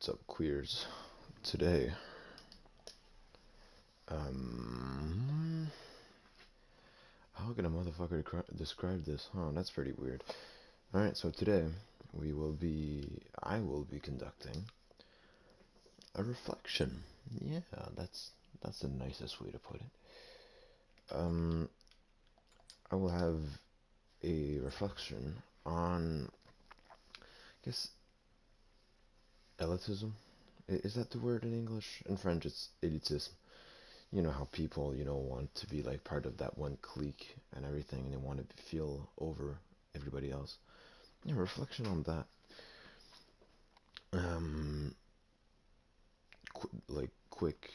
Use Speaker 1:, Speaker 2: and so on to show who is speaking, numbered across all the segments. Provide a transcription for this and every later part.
Speaker 1: What's up, queers? Today, um, how can a motherfucker describe this? Huh, that's pretty weird. Alright, so today I will be conducting a reflection. Yeah, that's the nicest way to put it. Um, I will have a reflection on, I guess, elitism. Is that the word in English? In French, it's elitism. You know how people, want to be like part of that one clique and everything, and they want to feel over everybody else. Yeah, reflection on that. Um, quick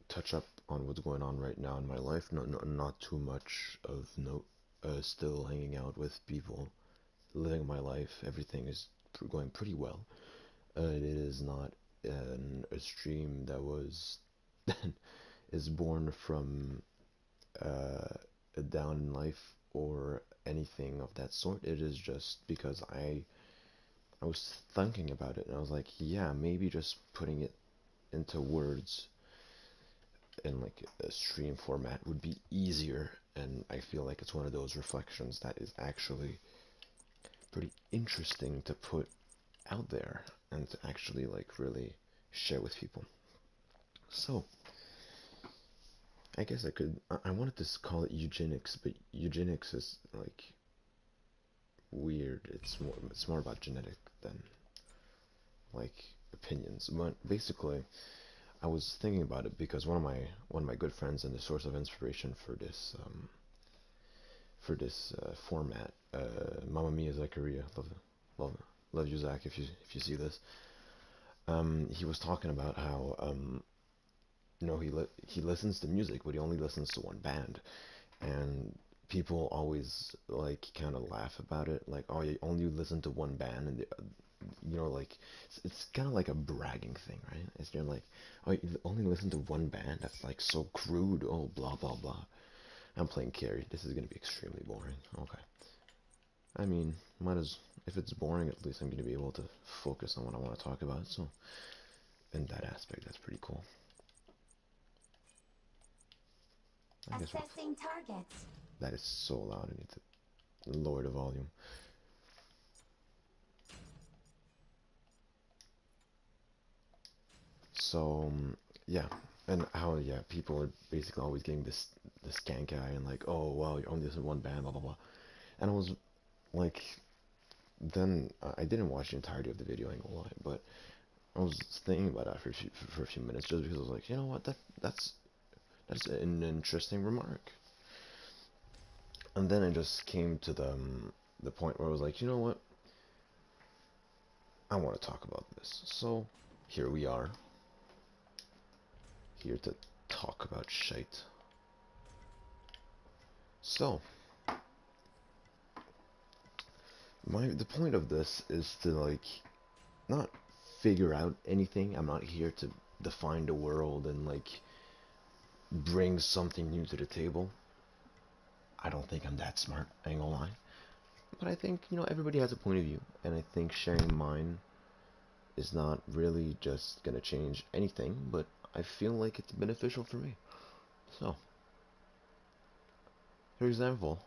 Speaker 1: touch up on what's going on right now in my life. Not too much of note. Still hanging out with people, living my life. Everything is going pretty well. It is not a stream that was is born from a down in life or anything of that sort. It is just because I was thinking about it and I was like, yeah, maybe just putting it into words in like a stream format would be easier, and I feel like it's one of those reflections that is actually pretty interesting to put out there and to actually like really share with people. So, I guess I wanted to call it eugenics, but eugenics is like weird. It's more about genetic than like opinions. But basically, I was thinking about it because one of my good friends and the source of inspiration for this format, Mamma Mia Zachariah, love love you, Zach, if you see this. He was talking about how he listens to music, but he only listens to one band, and people always like kind of laugh about it, like, oh, you only listen to one band, and like it's kind of like a bragging thing, right? It's you're like, oh, you only listen to one band? That's like so crude. Oh, blah blah blah. I'm playing Carrie. This is gonna be extremely boring. Okay. I mean, might as if it's boring, at least I'm gonna be able to focus on what I want to talk about. So, in that aspect, that's pretty cool. I guess
Speaker 2: Assessing targets.
Speaker 1: that is so loud. I need to lower the volume. So, yeah, and how yeah people are basically always getting this skank eye and like, oh wow, you're only this one band, blah blah blah. And I was like, then I didn't watch the entirety of the video, I ain't gonna lie, but I was thinking about that for a few minutes just because I was like, you know what, that's an interesting remark. And then I just came to the point where I was like, you know what, I want to talk about this. So here we are, here to talk about shite. So the point of this is to like not figure out anything. I'm not here to define the world and like bring something new to the table. I don't think I'm that smart, I ain't gonna lie. But I think, everybody has a point of view, and I think sharing mine is not really just gonna change anything, but I feel like it's beneficial for me. So, for example,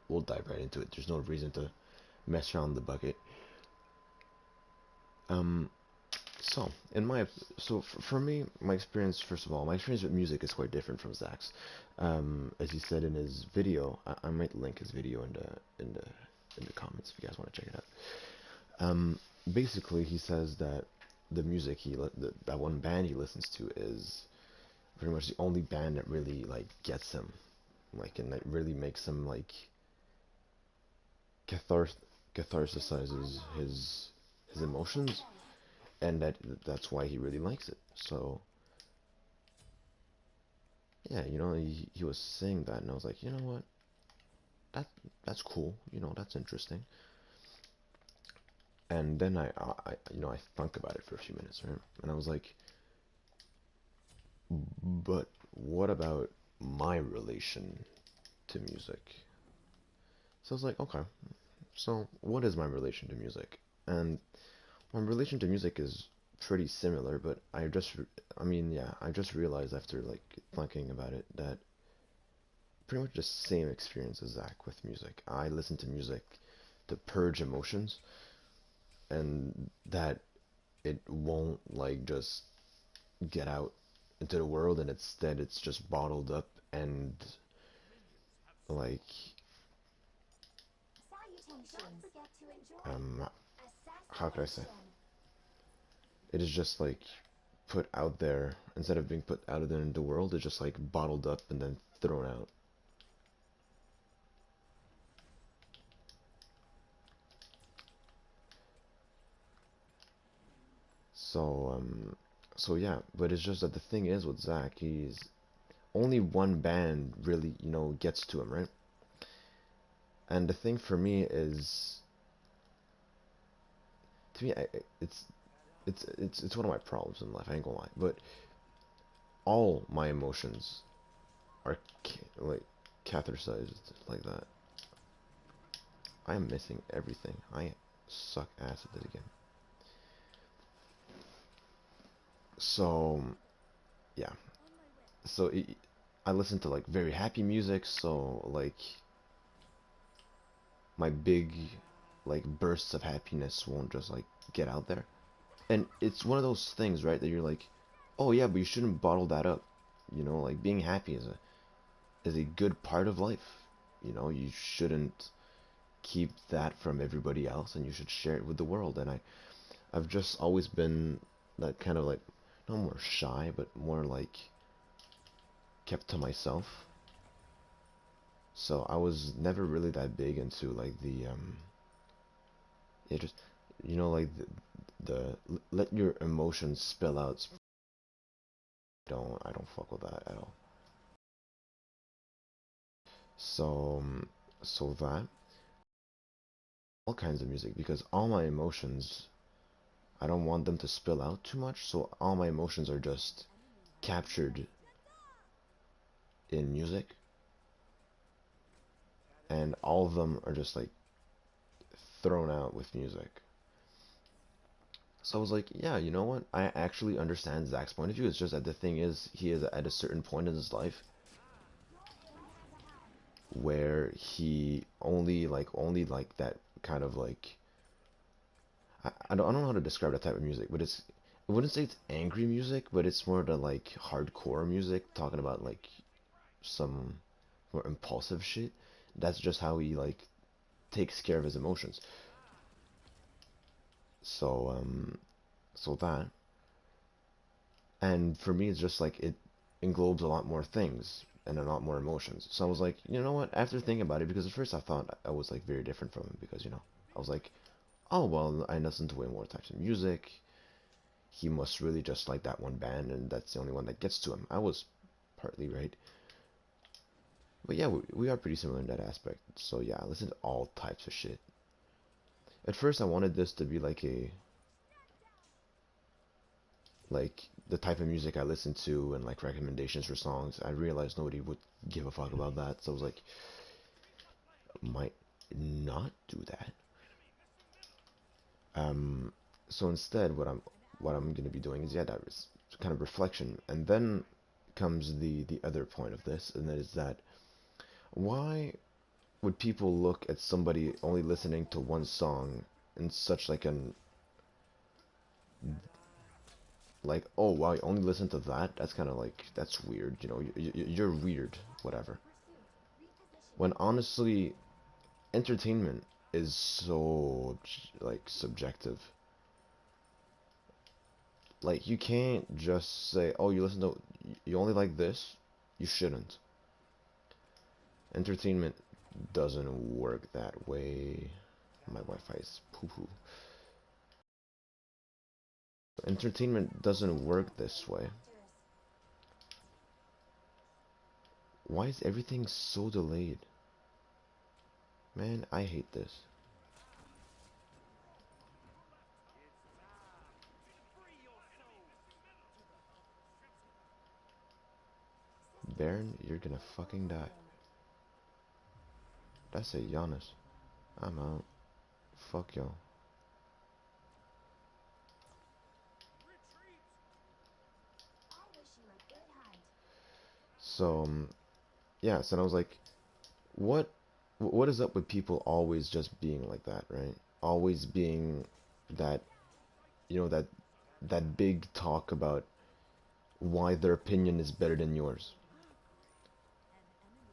Speaker 1: we'll dive right into it. There's no reason to mess around the bucket. Um, So, in my for me, my experience, first of all, my experience with music is quite different from Zach's. As he said in his video, I might link his video in the comments if you guys want to check it out. Basically, he says that the music that one band he listens to is pretty much the only band that really like gets him, like, and that really makes him like cathars catharsizes his emotions, and that's why he really likes it. So yeah, he was saying that, and I was like, you know what, that that's cool, that's interesting. And then I thunk about it for a few minutes, right? And I was like, but what about my relation to music? So I was like, okay, so what is my relation to music? And My relation to music is pretty similar, but I mean, yeah, I just realized after like thinking about it that pretty much the same experience as Zach with music. I listen to music to purge emotions, and that it won't like just get out into the world, and instead it's just bottled up and like um how could I say? It is just like put out there instead of being put out there in the world. It's just like bottled up and then thrown out. So so yeah, but it's just that the thing is with Zach, he's only one band really, gets to him, right? And the thing for me is, to me, it's one of my problems in life. I ain't gonna lie, but all my emotions are like catheterized like that. I am missing everything. I suck ass at it again. So yeah, so I listen to like very happy music, so like my big like bursts of happiness won't just like get out there. And it's one of those things, right, that you're like, oh yeah, but you shouldn't bottle that up. Like being happy is a good part of life. You shouldn't keep that from everybody else, and you should share it with the world. And I've just always been that kind of like, not more shy, but more like kept to myself. So I was never really that big into like yeah, just like let your emotions spill out. I don't fuck with that at all. So so that all kinds of music, because all my emotions, I don't want them to spill out too much, so all my emotions are just captured in music, and all of them are just like thrown out with music. So I was like, yeah, you know what? I actually understand Zach's point of view. It's just that the thing is, he is at a certain point in his life where he only like that kind of like I don't know how to describe that type of music, but I wouldn't say it's angry music, but it's more the like hardcore music, talking about like some more impulsive shit. That's just how he like takes care of his emotions. So so that, and for me it's just like it englobes a lot more things and a lot more emotions. So I was like, you know what? After thinking about it, because at first I thought I was like very different from him, because I was like, oh well, I listen to way more types of music. He must really just like that one band, and that's the only one that gets to him. I was partly right, but yeah, we are pretty similar in that aspect. So yeah, I listen to all types of shit. At first, I wanted this to be like the type of music I listen to and like recommendations for songs. I realized nobody would give a fuck about that, so I was like, might not do that. Um, so instead, what I'm gonna be doing is, yeah, that is kind of reflection, and then comes the other point of this, and that is that why would people look at somebody only listening to one song in such like an like, oh wow, you only listen to that? That's kind of like, that's weird, you're weird, whatever. When honestly, entertainment is so like subjective. Like you can't just say, oh, you only like this. You shouldn't. Entertainment doesn't work that way. My Wi-Fi is poo-poo. Entertainment doesn't work this way. Why is everything so delayed? Man, I hate this. Baron, you're gonna fucking die. That's a Giannis. I'm out. Fuck y'all. So yeah, so I was like, what what is up with people always just being like that, right? Always being that, that big talk about why their opinion is better than yours.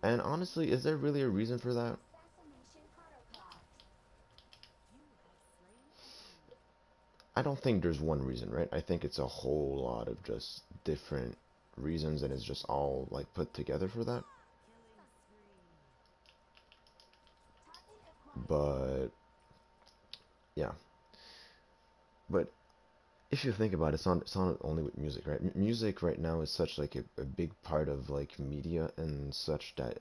Speaker 1: And honestly, is there really a reason for that? I don't think there's one reason, right? I think it's a whole lot of just different reasons and it's just all like put together for that. But yeah, but if you think about it, it's not only with music, right? Music right now is such like a big part of like media and such that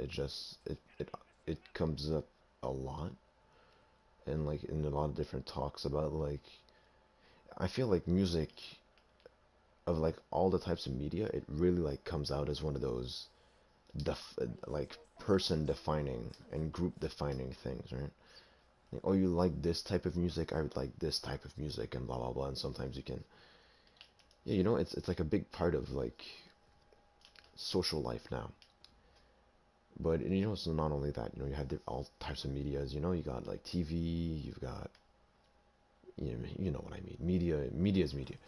Speaker 1: it comes up a lot and like in a lot of different talks about like I feel like music of like all the types of media, it really like comes out as one of those like person defining and group defining things, right? Like, oh, you like this type of music? I would like this type of music, and blah blah blah. And sometimes you can, yeah, it's like a big part of like social life now. But it's not only that. You have all types of medias. You got like TV. You've got, you know what I mean. Media is media.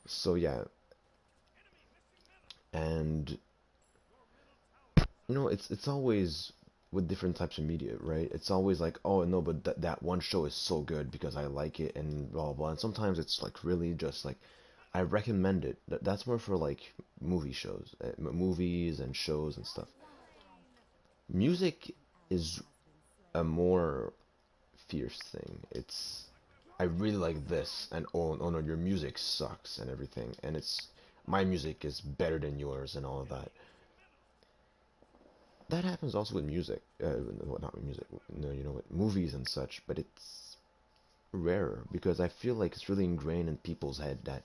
Speaker 1: So yeah, and it's always with different types of media, right? It's always like, oh no, but that one show is so good because I like it and blah blah blah. And sometimes it's like really just like I recommend it. That's more for like movie shows, movies and shows and stuff. Music is a more fierce thing. It's I really like this, and oh no, your music sucks and everything, and it's my music is better than yours and all of that. That happens also with music. Well, not with music. No, with movies and such, but it's rarer because I feel like it's really ingrained in people's head that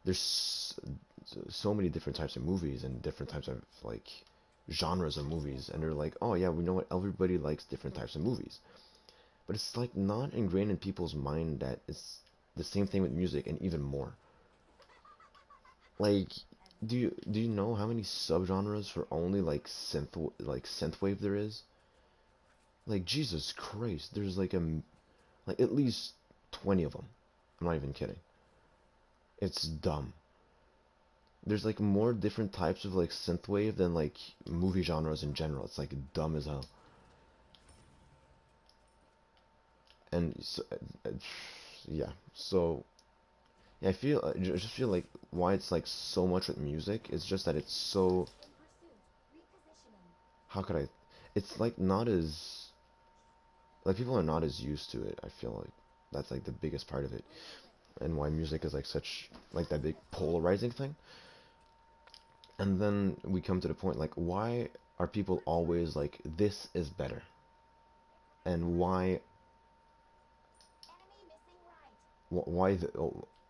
Speaker 1: there's so many different types of movies and different types of like genres of movies, and they're like, oh yeah, we know what everybody likes different types of movies, but it's like not ingrained in people's mind that it's the same thing with music and even more. Like, do you know how many subgenres for only like synthwave there is? Like Jesus Christ, there's like at least 20 of them. I'm not even kidding. It's dumb. There's like more different types of like synthwave than like movie genres in general. It's like dumb as hell. And so, yeah, so yeah, I just feel like why it's like so much with music is just that it's so how could I? It's like not as like people are not as used to it. I feel like that's like the biggest part of it, and why music is like such like that big polarizing thing. And then we come to the point like why are people always like this is better, and why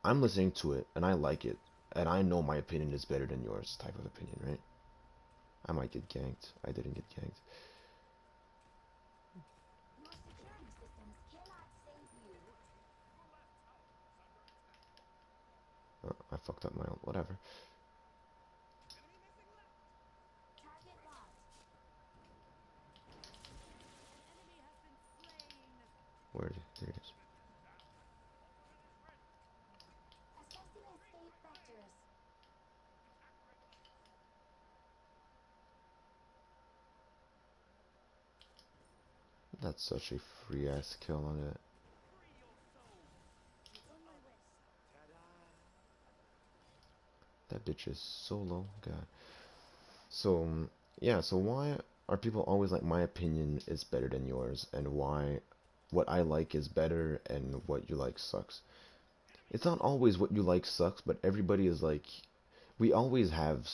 Speaker 1: I'm listening to it and I like it and I know my opinion is better than yours type of opinion, right? I might get ganked. I didn't get ganked. I fucked up my own whatever. Where is it? There it is. That's such a free ass kill on it. That bitch is so low. God. So yeah. So why are people always like my opinion is better than yours, and why what I like is better and what you like sucks? It's not always what you like sucks, but everybody is like we always have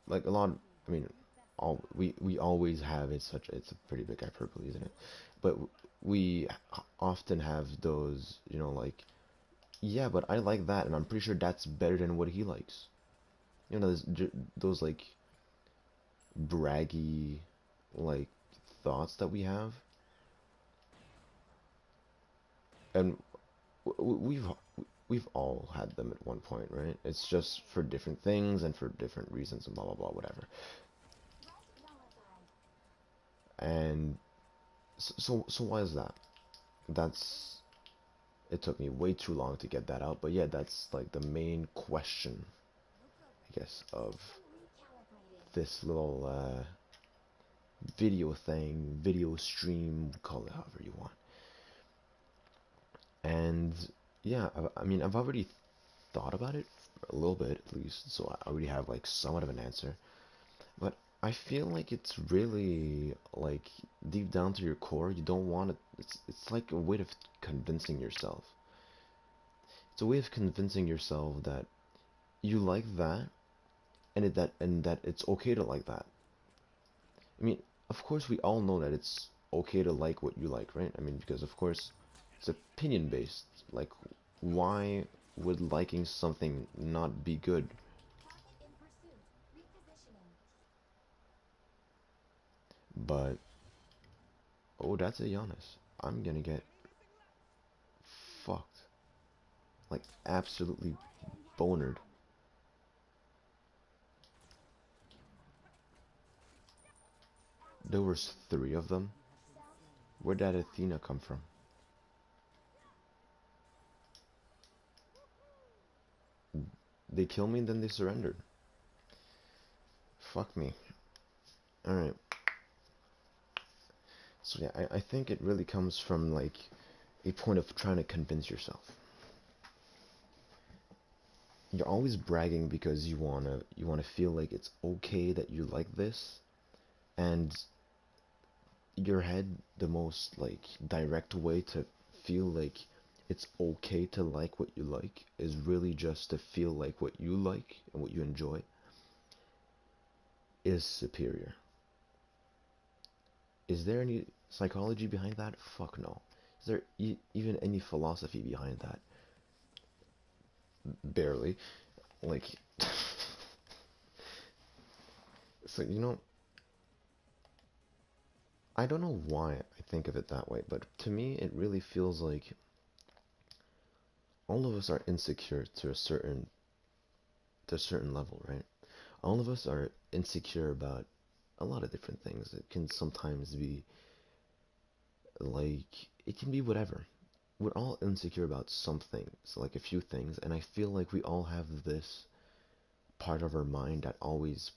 Speaker 1: like a lot of, I mean all we always have it's a pretty big hyperbole, isn't it? But we often have those, like yeah, but I like that and I'm pretty sure that's better than what he likes. Those like braggy like thoughts that we have, and we've we've all had them at one point, right? It's just for different things and for different reasons and blah blah blah whatever. And so why is that? That's It took me way too long to get that out, but yeah, that's like the main question, I guess, of this little video thing, video stream, call it however you want. And yeah, I mean, I've already thought about it a little bit at least, so I already have like somewhat of an answer. But I feel like it's really like deep down to your core, you don't want it. It's like a way of convincing yourself. It's a way of convincing yourself that you like that, and that it's okay to like that. I mean, of course, we all know that it's okay to like what you like, right? I mean, because of course, it's opinion based. Like, why would liking something not be good? But oh, that's a Giannis. I'm gonna get fucked, like absolutely bonered. There was three of them. Where'd that Athena come from? They killed me and then they surrendered. Fuck me. Alright. So yeah, I think it really comes from like a point of trying to convince yourself. You're always bragging because you wanna feel like it's okay that you like this, and your head, the most like direct way to feel like it's okay to like what you like is really just to feel like what you like and what you enjoy is superior. Is there any psychology behind that? Fuck no. Is there even any philosophy behind that? Barely. Like, so I don't know why I think of it that way, but to me, it really feels like all of us are insecure to a certain level, right? All of us are insecure about a lot of different things. It can sometimes be like it can be whatever. We're all insecure about something, so like a few things, and I feel like we all have this part of our mind that always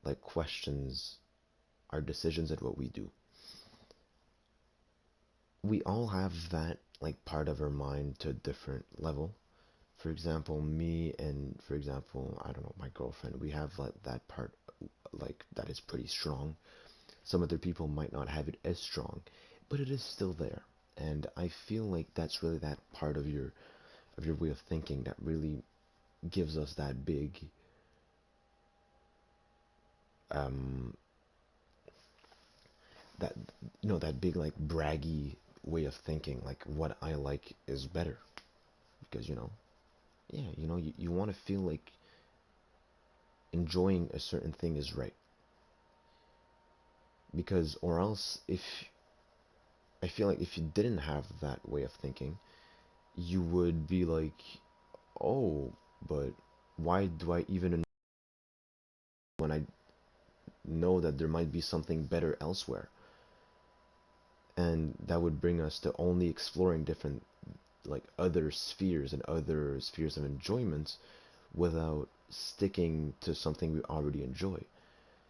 Speaker 1: like questions our decisions and what we do. We all have that like part of our mind to a different level. For example, me and for example, I don't know, my girlfriend, we have like that part like that is pretty strong. Some other people might not have it as strong, but it is still there. And I feel like that's really that part of your way of thinking that really gives us that big um that that big like braggy way of thinking, like what I like is better because yeah, you want to feel like enjoying a certain thing is right, because or else if I feel like if you didn't have that way of thinking, you would be like, oh, but why do I even when I know that there might be something better elsewhere? And that would bring us to only exploring different, like other spheres and other spheres of enjoyment without sticking to something we already enjoy.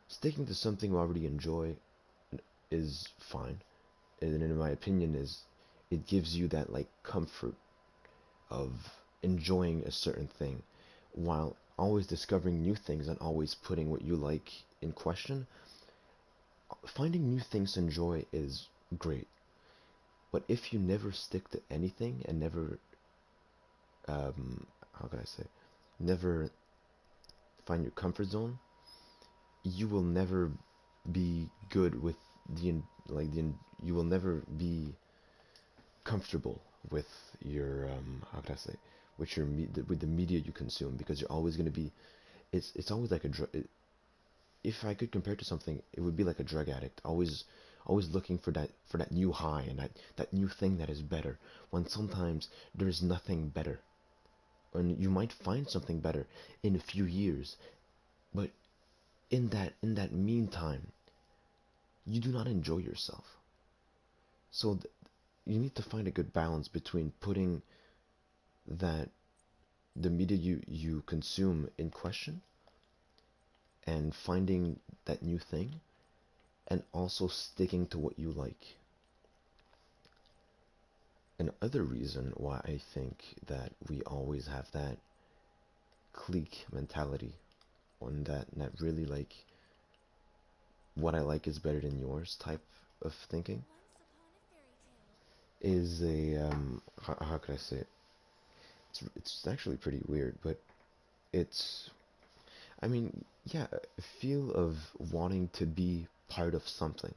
Speaker 1: Sticking to something we already enjoy is fine, and in my opinion, is it gives you that like comfort of enjoying a certain thing while always discovering new things and always putting what you like in question. Finding new things to enjoy is great, but if you never stick to anything and never, how can I say, never find your comfort zone, you will never be good with you will never be comfortable with your how can I say, with with the media you consume, because you're always going to be, it's always like a drug. If I could compare it to something, it would be like a drug addict, always always looking for that new high and that new thing that is better, when sometimes there's nothing better. And you might find something better in a few years, but in that meantime, you do not enjoy yourself. So you need to find a good balance between putting that the media you consume in question and finding that new thing, and also sticking to what you like. Another reason why I think that we always have that clique mentality, on that really like what I like is better than yours type of thinking, is a how could I say it? It's actually pretty weird, but it's, I mean, yeah, a feel of wanting to be part of something.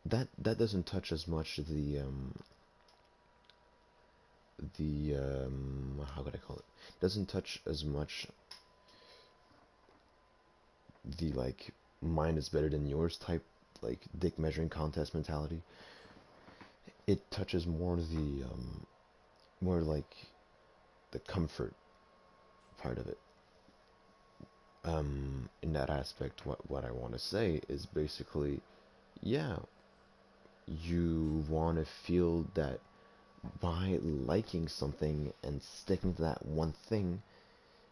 Speaker 1: That doesn't touch as much the how could I call it? Doesn't touch as much the like mine is better than yours type, like dick measuring contest mentality. It touches more the more like the comfort part of it. In that aspect, what I want to say is basically, yeah, you want to feel that by liking something and sticking to that one thing,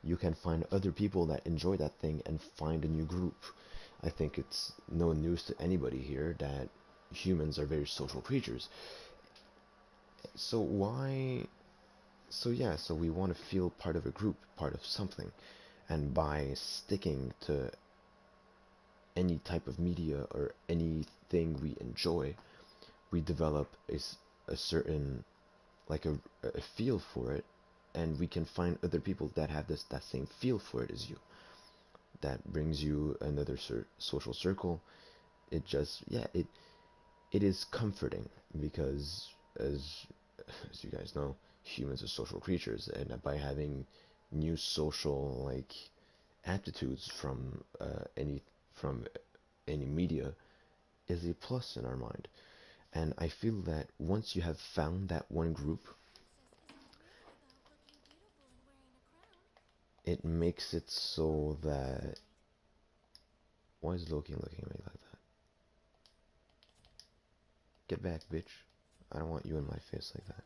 Speaker 1: you can find other people that enjoy that thing and find a new group. I think it's no news to anybody here that humans are very social creatures. So why? So yeah, so we want to feel part of a group, part of something. And by sticking to any type of media or anything we enjoy, we develop a certain, like a feel for it, and we can find other people that have that same feel for it as you. That brings you another social circle. It just, yeah, it is comforting because, as as you guys know, humans are social creatures, and by having new social like aptitudes from any media is a plus in our mind. And I feel that once you have found that one group, it makes it so that, why is Loki looking at me like that? Get back, bitch. I don't want you in my face like that.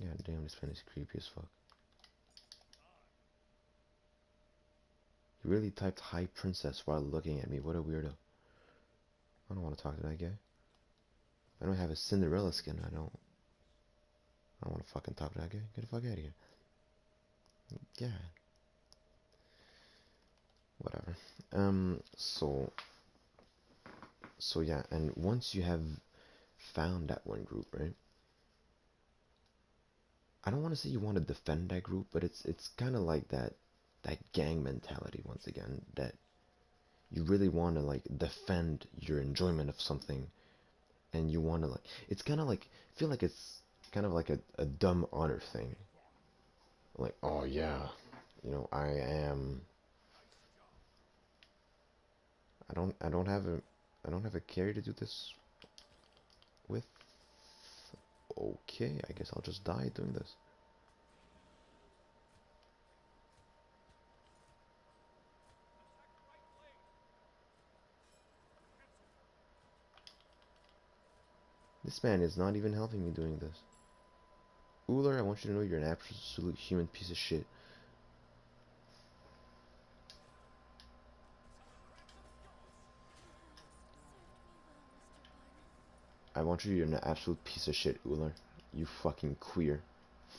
Speaker 1: God damn, this man is creepy as fuck. He really typed high princess while looking at me. What a weirdo. I don't want to talk to that guy. I don't have a Cinderella skin. I don't want to fucking talk to that guy. Get the fuck out of here. Yeah. Whatever. So yeah, and once you have found that one group, right? I don't want to say you want to defend that group, but it's kind of like that gang mentality once again, that you really want to like defend your enjoyment of something, and you want to like, it's kind of like, I feel like it's kind of like a dumb honor thing. Like, oh yeah, I am, I don't have a carry to do this with. Okay, I guess I'll just die doing this. This man is not even helping me doing this. Uller, I want you to know you're an absolute human piece of shit. I want you to know you're an absolute piece of shit, Uller. You fucking queer.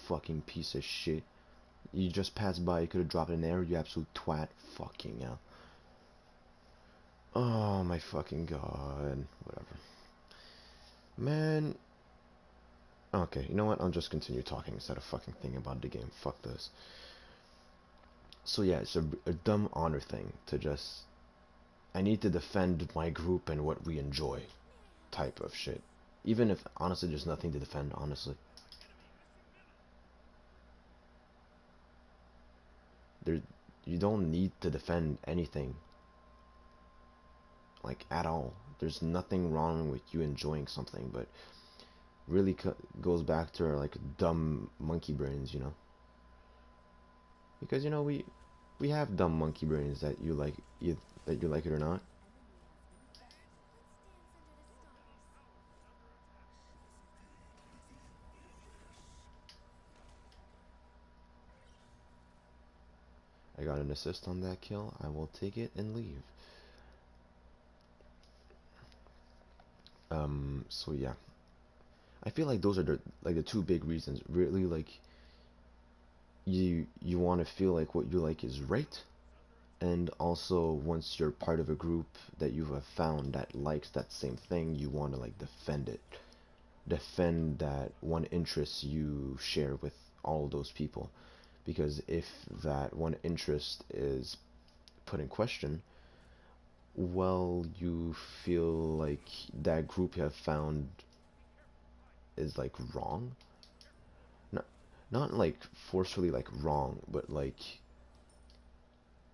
Speaker 1: Fucking piece of shit. You just passed by, you could have dropped an arrow, you absolute twat. Fucking hell. Oh my fucking god. Whatever. Man. Okay, you know what? I'll just continue talking instead of fucking thinking about the game. Fuck this. So yeah, it's a dumb honor thing to just, I need to defend my group and what we enjoy type of shit. Even if honestly there's nothing to defend, honestly. There, you don't need to defend anything. like at all. There's nothing wrong with you enjoying something, but really goes back to our like dumb monkey brains, because we have dumb monkey brains that you like it or not. I got an assist on that kill. I will take it and leave. So yeah, I feel like those are the two big reasons. Really, like you want to feel like what you like is right, and also once you're part of a group that you have found that likes that same thing, you want to like defend it, defend that one interest you share with all those people. Because if that one interest is put in question, well, you feel like that group you have found is like wrong. Not not like forcefully like wrong, but like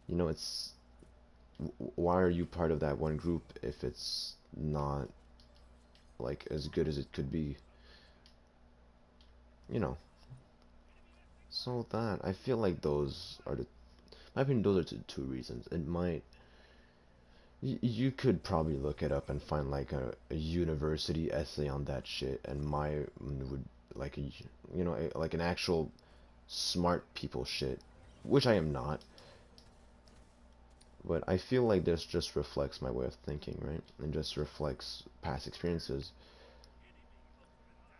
Speaker 1: it's why are you part of that one group if it's not like as good as it could be, you know? So that I feel like those are my opinion, those are the two reasons. It might you could probably look it up and find like a university essay on that shit, and my would like like an actual smart people shit, which I am not. But I feel like this just reflects my way of thinking, right? And just reflects past experiences.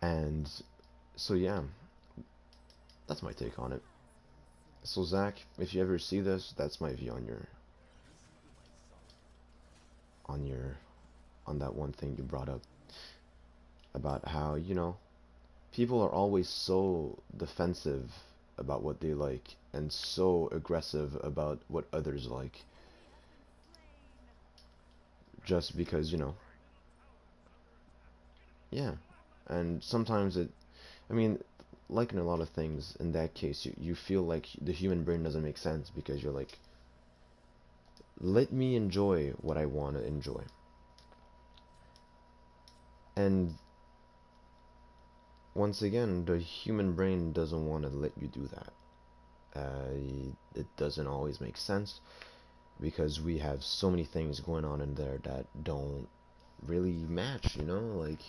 Speaker 1: And so yeah, that's my take on it. So Zach, if you ever see this, that's my view on your on that one thing you brought up about how, people are always so defensive about what they like and so aggressive about what others like just because, yeah. And sometimes I mean, like in a lot of things, in that case, you feel like the human brain doesn't make sense because you're like, let me enjoy what I want to enjoy. And once again, the human brain doesn't want to let you do that. It doesn't always make sense because we have so many things going on in there that don't really match, Like,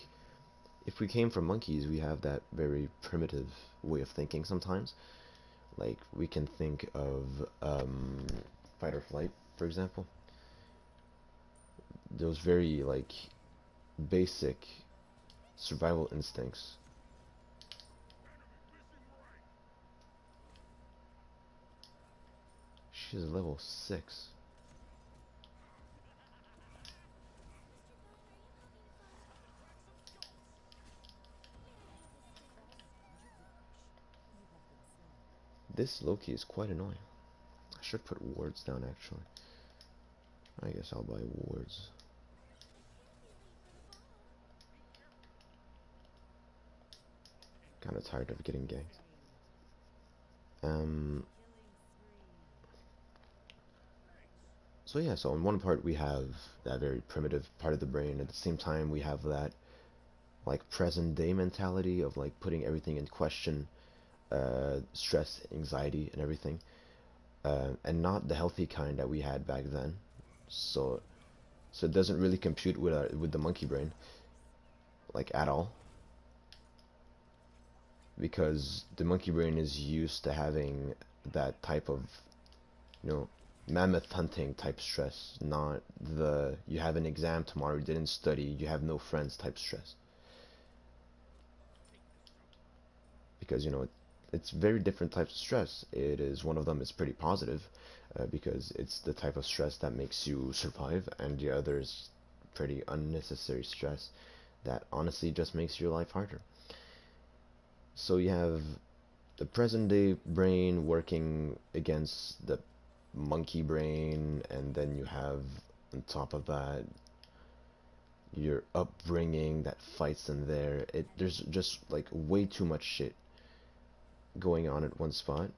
Speaker 1: if we came from monkeys, we have that very primitive way of thinking sometimes. Like, we can think of fight or flight, for example. Those very, like, basic survival instincts. She's level 6. This Loki is quite annoying. I should put wards down, actually. I guess I'll buy wards. Kinda tired of getting ganked. Um, so yeah, so on one part we have that very primitive part of the brain. At the same time, we have that like present day mentality of like putting everything in question, stress, anxiety, and everything, and not the healthy kind that we had back then. So, so it doesn't really compute with the monkey brain, like at all, because the monkey brain is used to having that type of, you know, mammoth hunting type stress, not the you have an exam tomorrow, you didn't study, you have no friends type stress. Because it's very different types of stress. It is one of them is pretty positive, because it's the type of stress that makes you survive, and the other is pretty unnecessary stress that honestly just makes your life harder. So you have the present day brain working against the monkey brain, and then you have on top of that your upbringing that fights in there. There's just like way too much shit going on at one spot,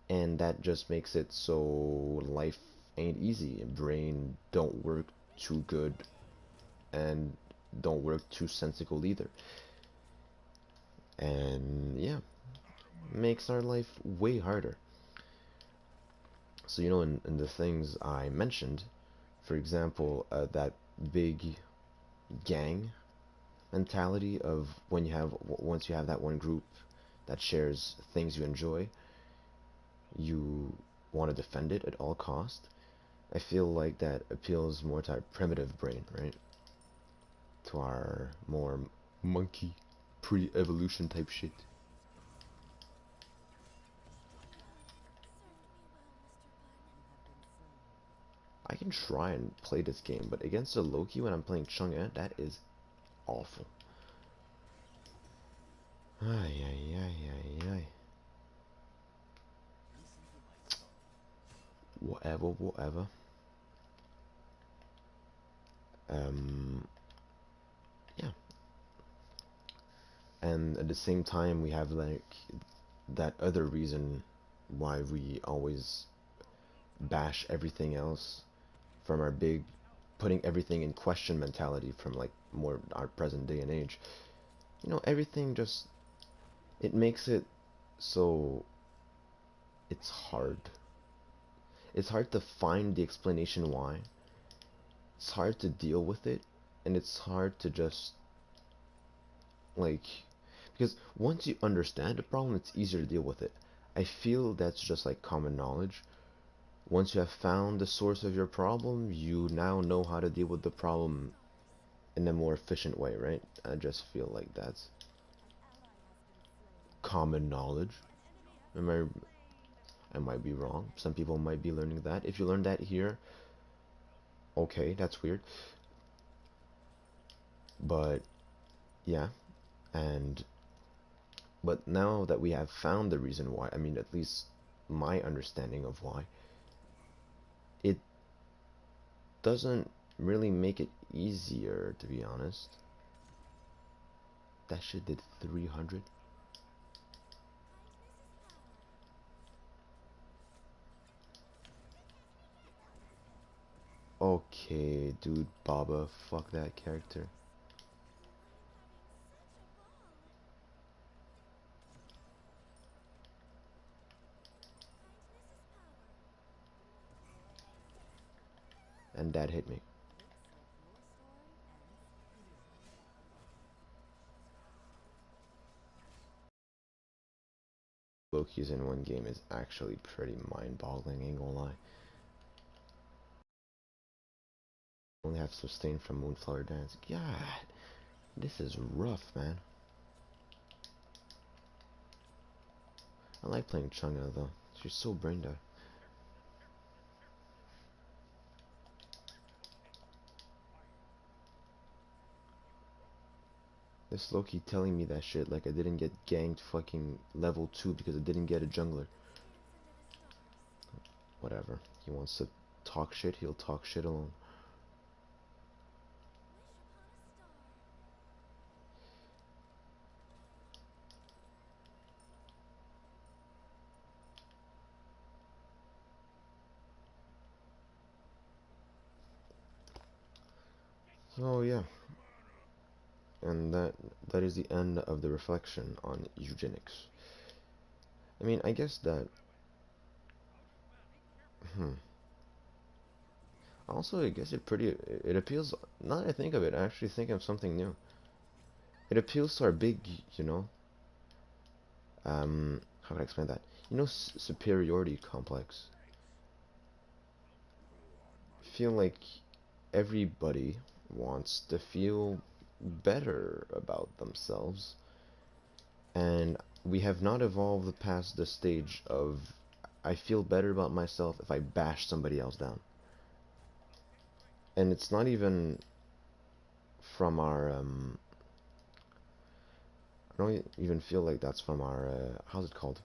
Speaker 1: and that just makes it so life ain't easy. Brain don't work too good and don't work too sensical either. And yeah, makes our life way harder. So, in the things I mentioned, for example, that big gang mentality of once you have that one group that shares things you enjoy, you want to defend it at all cost. I feel like that appeals more to our primitive brain, right? To our more monkey pre-evolution type shit. I can try and play this game, but against a Loki when I'm playing Chang'e, that is awful. Ay, ay, ay, ay, ay. Whatever, whatever. Um, yeah. And at the same time, we have like that other reason why we always bash everything else from our big putting everything in question mentality from like more our present day and age. Everything just it makes it so it's hard. It's hard to find the explanation why. It's hard to deal with it, and it's hard to just like because once you understand the problem, it's easier to deal with it. I feel that's just like common knowledge. Once you have found the source of your problem, you now know how to deal with the problem in a more efficient way, right? I just feel like that's common knowledge. Am I might be wrong. Some people might be learning that. If you learn that here, okay, that's weird. But yeah, and but now that we have found the reason why, I mean, at least my understanding of why, it doesn't really make it easier, to be honest. That shit did 300. Okay, dude, Baba, fuck that character. And that hit me. Loki's in one game is actually pretty mind-boggling, ain't gonna lie. Only have sustain from Moonflower Dance. God, this is rough, man. I like playing Chunga though. She's so brain dead. This Loki telling me that shit like I didn't get ganked fucking level 2 because I didn't get a jungler. Whatever. He wants to talk shit, he'll talk shit alone. So yeah. And that is the end of the reflection on eugenics. I mean, I guess that hmm. Also, I guess it appeals. Now that I think of it, I actually think of something new. It appeals to our big, you know, how can I explain that? Superiority complex. I feel like everybody wants to feel better about themselves, and we have not evolved past the stage of I feel better about myself if I bash somebody else down. And it's not even from our I don't even feel like that's from our how's it called?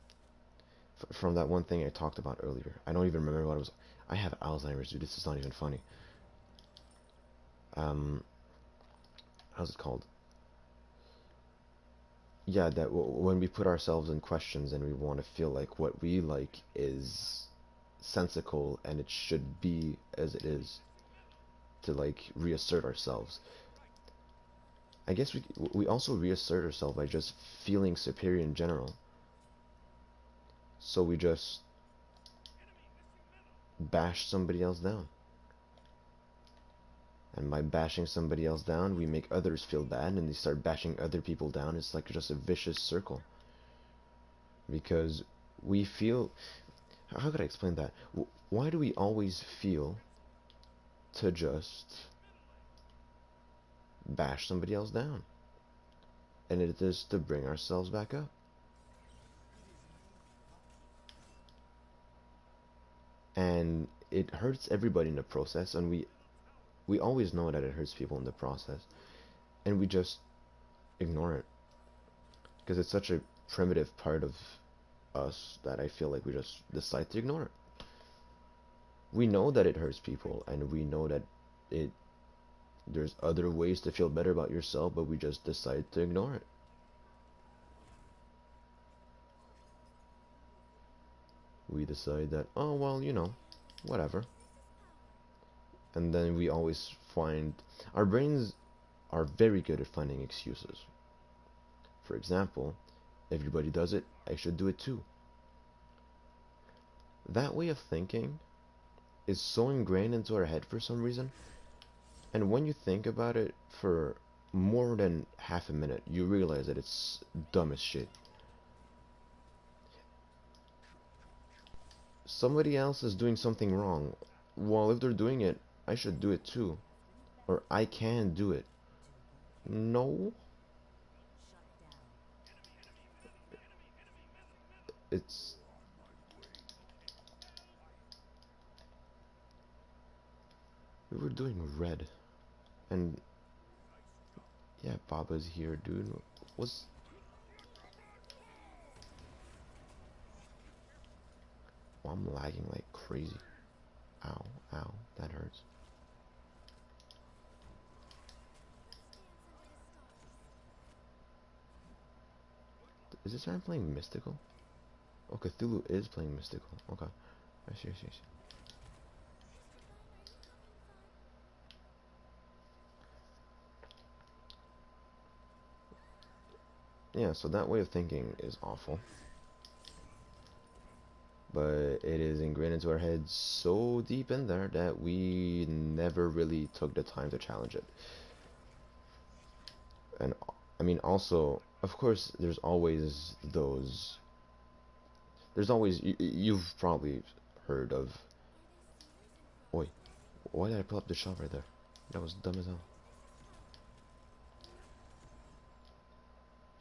Speaker 1: From that one thing I talked about earlier. I don't even remember what it was. I have Alzheimer's, dude. This is not even funny. Um, how's it called? Yeah, when we put ourselves in questions and we want to feel like what we like is sensical and it should be as it is to like reassert ourselves. I guess we also reassert ourselves by just feeling superior in general. So we just bash somebody else down. And by bashing somebody else down, we make others feel bad and they start bashing other people down. It's like just a vicious circle. Because we feel, how could I explain that? Why do we always feel to just bash somebody else down? And it is to bring ourselves back up. And it hurts everybody in the process, and we always know that it hurts people in the process, and we just ignore it because it's such a primitive part of us that I feel like we just decide to ignore it. We know that it hurts people, and we know that it there's other ways to feel better about yourself, but we just decide to ignore it. We decide that, oh well, whatever. And then we always find our brains are very good at finding excuses. For example, everybody does it, I should do it too. That way of thinking is so ingrained into our head for some reason, and when you think about it for more than half a minute, you realize that it's dumb as shit. Somebody else is doing something wrong. Well, if they're doing it, I should do it too. Or I can do it. No, it's... We were doing red. And yeah, Baba's here, dude. Was... Well, I'm lagging like crazy. Ow, ow, that hurts. Is this man playing Mystical? Oh, Cthulhu is playing Mystical. Okay. I see, I see, I see. Yeah, so that way of thinking is awful. But it is ingrained into our heads so deep in there that we never really took the time to challenge it. And I mean, also, of course, there's always those. There's always. You've probably heard of. Oi, why did I pull up the shot right there? That was dumb as hell.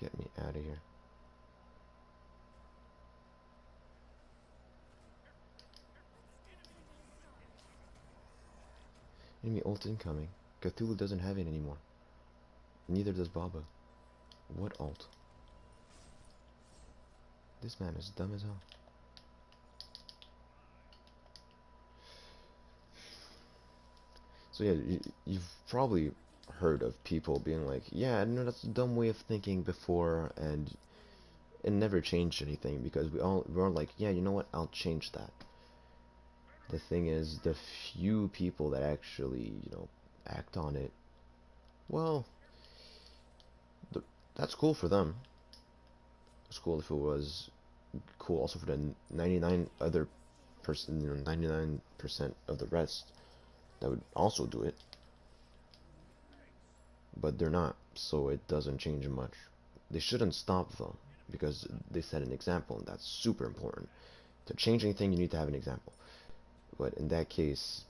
Speaker 1: Get me out of here. Enemy ult incoming. Cthulhu doesn't have it anymore. Neither does Baba. What ult? This man is dumb as hell. So yeah, you've probably heard of people being like, yeah, no, that's a dumb way of thinking before, and it never changed anything because we're all like, yeah, you know what? I'll change that. The thing is, the few people that actually, act on it, well, th that's cool for them. It's cool if it was cool also for the 99 other person, 99% of the rest that would also do it, but they're not, so it doesn't change much. They shouldn't stop though, because they set an example, and that's super important. To change anything, you need to have an example. But in that case,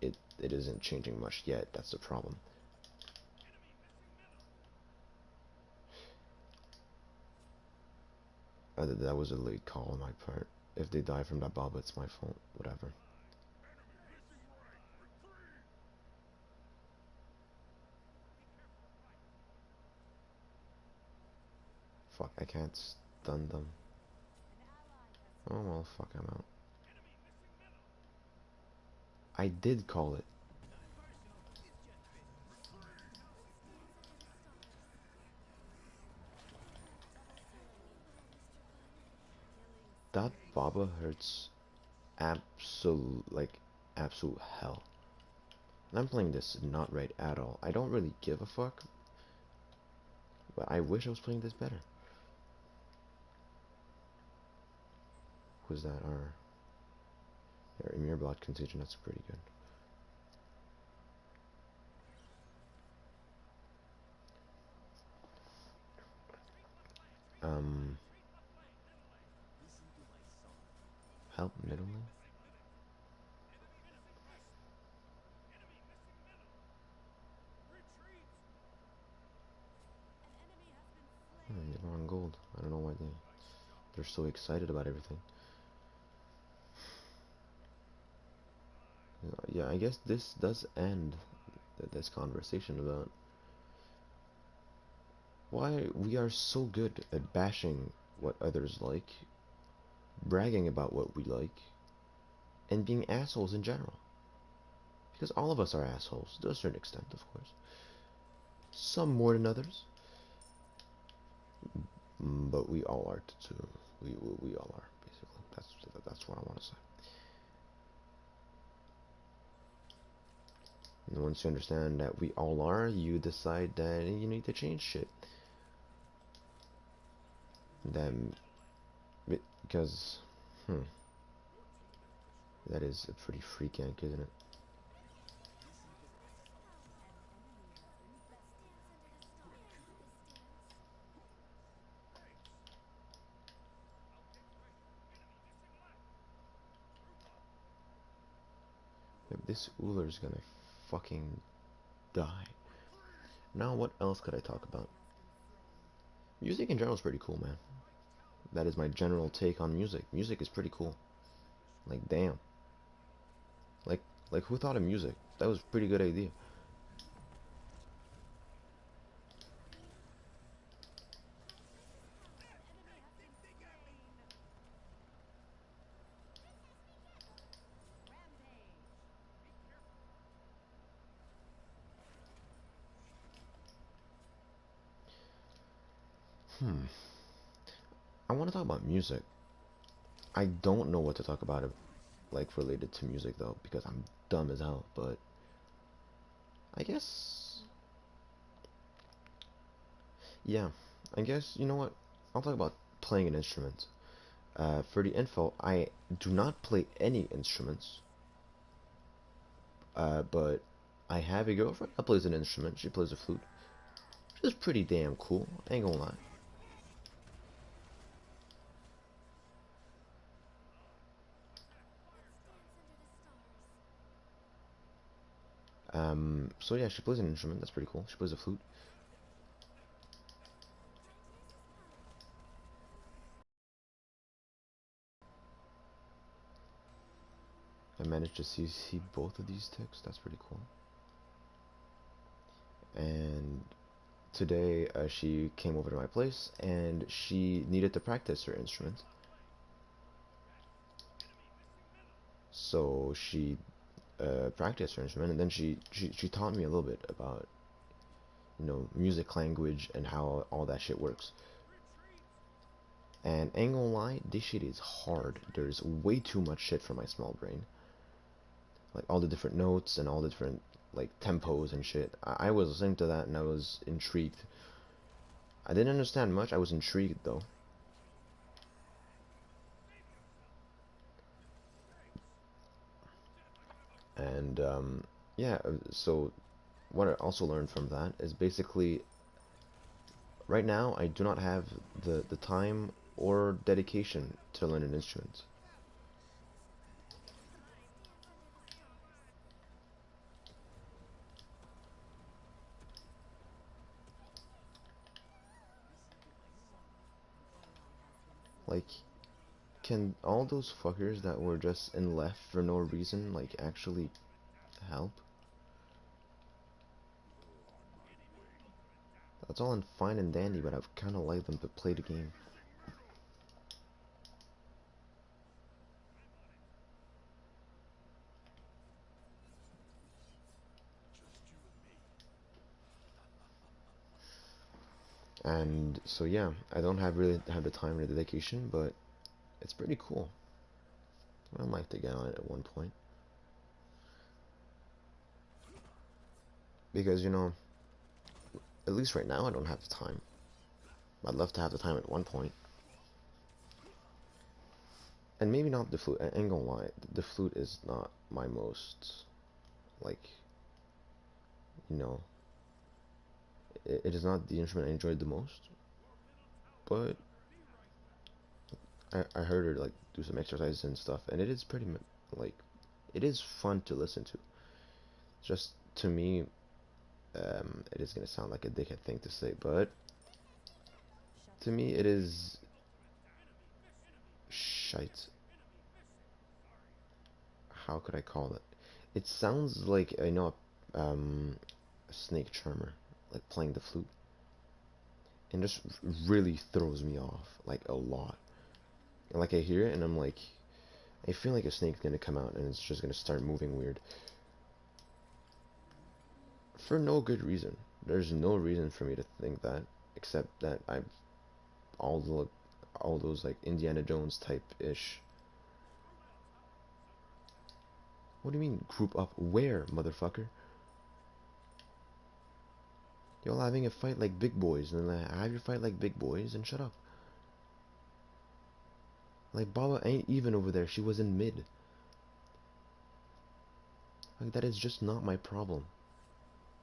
Speaker 1: it isn't changing much yet. That's the problem. That was a late call on my part. If they die from that Baba, it's my fault. Whatever. Fuck, I can't stun them. Oh well, fuck, I'm out. I did call it. That Baba hurts absolute, like, absolute hell. And I'm playing this not right at all. I don't really give a fuck, but I wish I was playing this better. Was that our Emir bot contagion? That's pretty good. Um, help middle lane? They were on gold. I don't know why they're so excited about everything. Yeah, I guess this does end this conversation about why we are so good at bashing what others like, bragging about what we like, and being assholes in general. Because all of us are assholes, to a certain extent, of course. Some more than others, but we all are too. We all are, basically. That's what I want to say. And once you understand that we all are, you decide that you need to change shit. Then, because, that is a pretty freak yank, isn't it? This Ullr's gonna fucking die. Now, what else could I talk about? Music in general is pretty cool, man. That is my general take on music. Music is pretty cool. Like, damn. Like, like who thought of music? That was a pretty good idea. Hmm. I want to talk about music. I don't know what to talk about, like, related to music, though, because I'm dumb as hell, but I guess, yeah, I guess, you know what? I'll talk about playing an instrument. For the info, I do not play any instruments, but I have a girlfriend that plays an instrument. She plays a flute. She's pretty damn cool, I ain't gonna lie. So yeah, she plays an instrument, that's pretty cool. She plays a flute. I managed to see both of these ticks, that's pretty cool. And today, she came over to my place, and she needed to practice her instrument. So she practiced her instrument, and then she taught me a little bit about, music language and how all that shit works. And ain't gonna lie, this shit is hard. There's way too much shit for my small brain. Like all the different notes and all the different like tempos and shit. I was listening to that and I was intrigued. I didn't understand much. I was intrigued though. And yeah, so what I also learned from that is basically right now I do not have the time or dedication to learn an instrument. Like, can all those fuckers that were just in left for no reason, like, actually help? That's all fine and dandy, but I've kind of like them to play the game. And so yeah, I don't have really have the time or the dedication, but it's pretty cool. I'd like to get on it at one point. Because, you know, at least right now I don't have the time. I'd love to have the time at one point. And maybe not the flute. I ain't gonna lie. The flute is not my most, like, you know, it is not the instrument I enjoyed the most. But I heard her, like, do some exercises and stuff. And it is pretty, like, it is fun to listen to. Just, to me, it is gonna sound like a dickhead thing to say, but to me it is shite. How could I call it? It sounds like, I know, a snake charmer, like playing the flute, and just really throws me off, like a lot. And like I hear it and I'm like, I feel like a snake's gonna come out and it's just gonna start moving weird. For no good reason. There's no reason for me to think that, except that I've all those like Indiana Jones type ish. What do you mean group up? Where, motherfucker? Y'all having a fight like big boys, and then have your fight like big boys and shut up. Like Baba ain't even over there. She was in mid. Like that is just not my problem.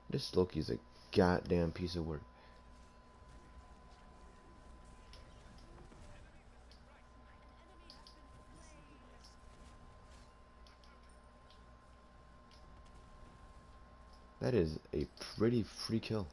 Speaker 1: This Loki's a goddamn piece of work. That is a pretty free kill.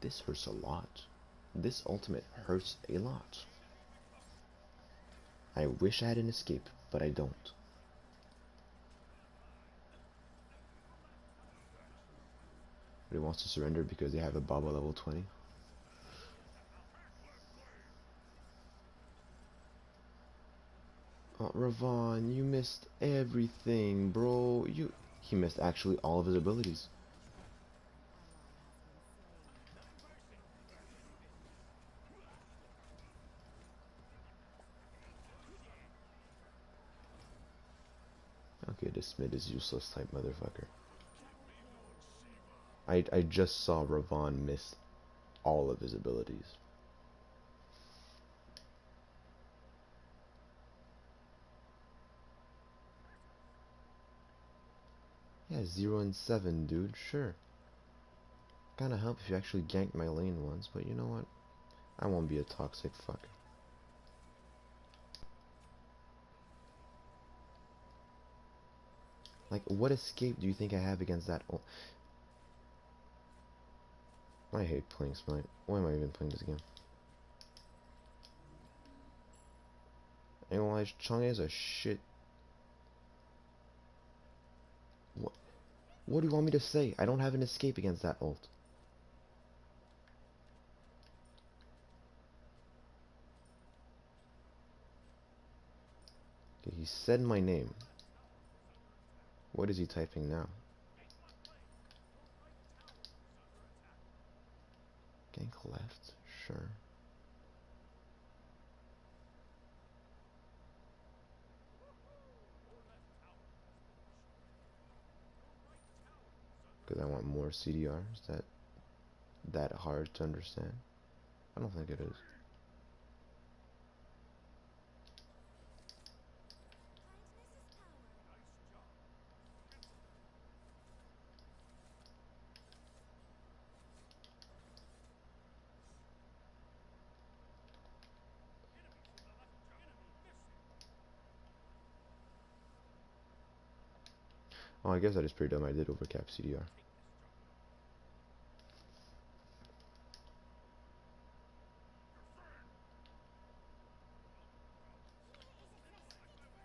Speaker 1: This hurts a lot. This ultimate hurts a lot. I wish I had an escape, but I don't. But he wants to surrender because they have a Baba level 20. Ravon, you missed everything, bro. He missed actually all of his abilities. Okay, this mid is useless type motherfucker. I just saw Ravon miss all of his abilities. Yeah, 0 and 7, dude, sure. Kinda help if you actually ganked my lane once, but you know what? I won't be a toxic fucker. Like, what escape do you think I have against that? I hate playing Smite. Why am I even playing this game? Analyze Chang'e is a shit. What? What do you want me to say? I don't have an escape against that ult. Okay, he said my name. What is he typing now? Gank left? Sure. Because I want more CDRs? That hard to understand? I don't think it is. Oh, I guess that is pretty dumb. I did overcap CDR.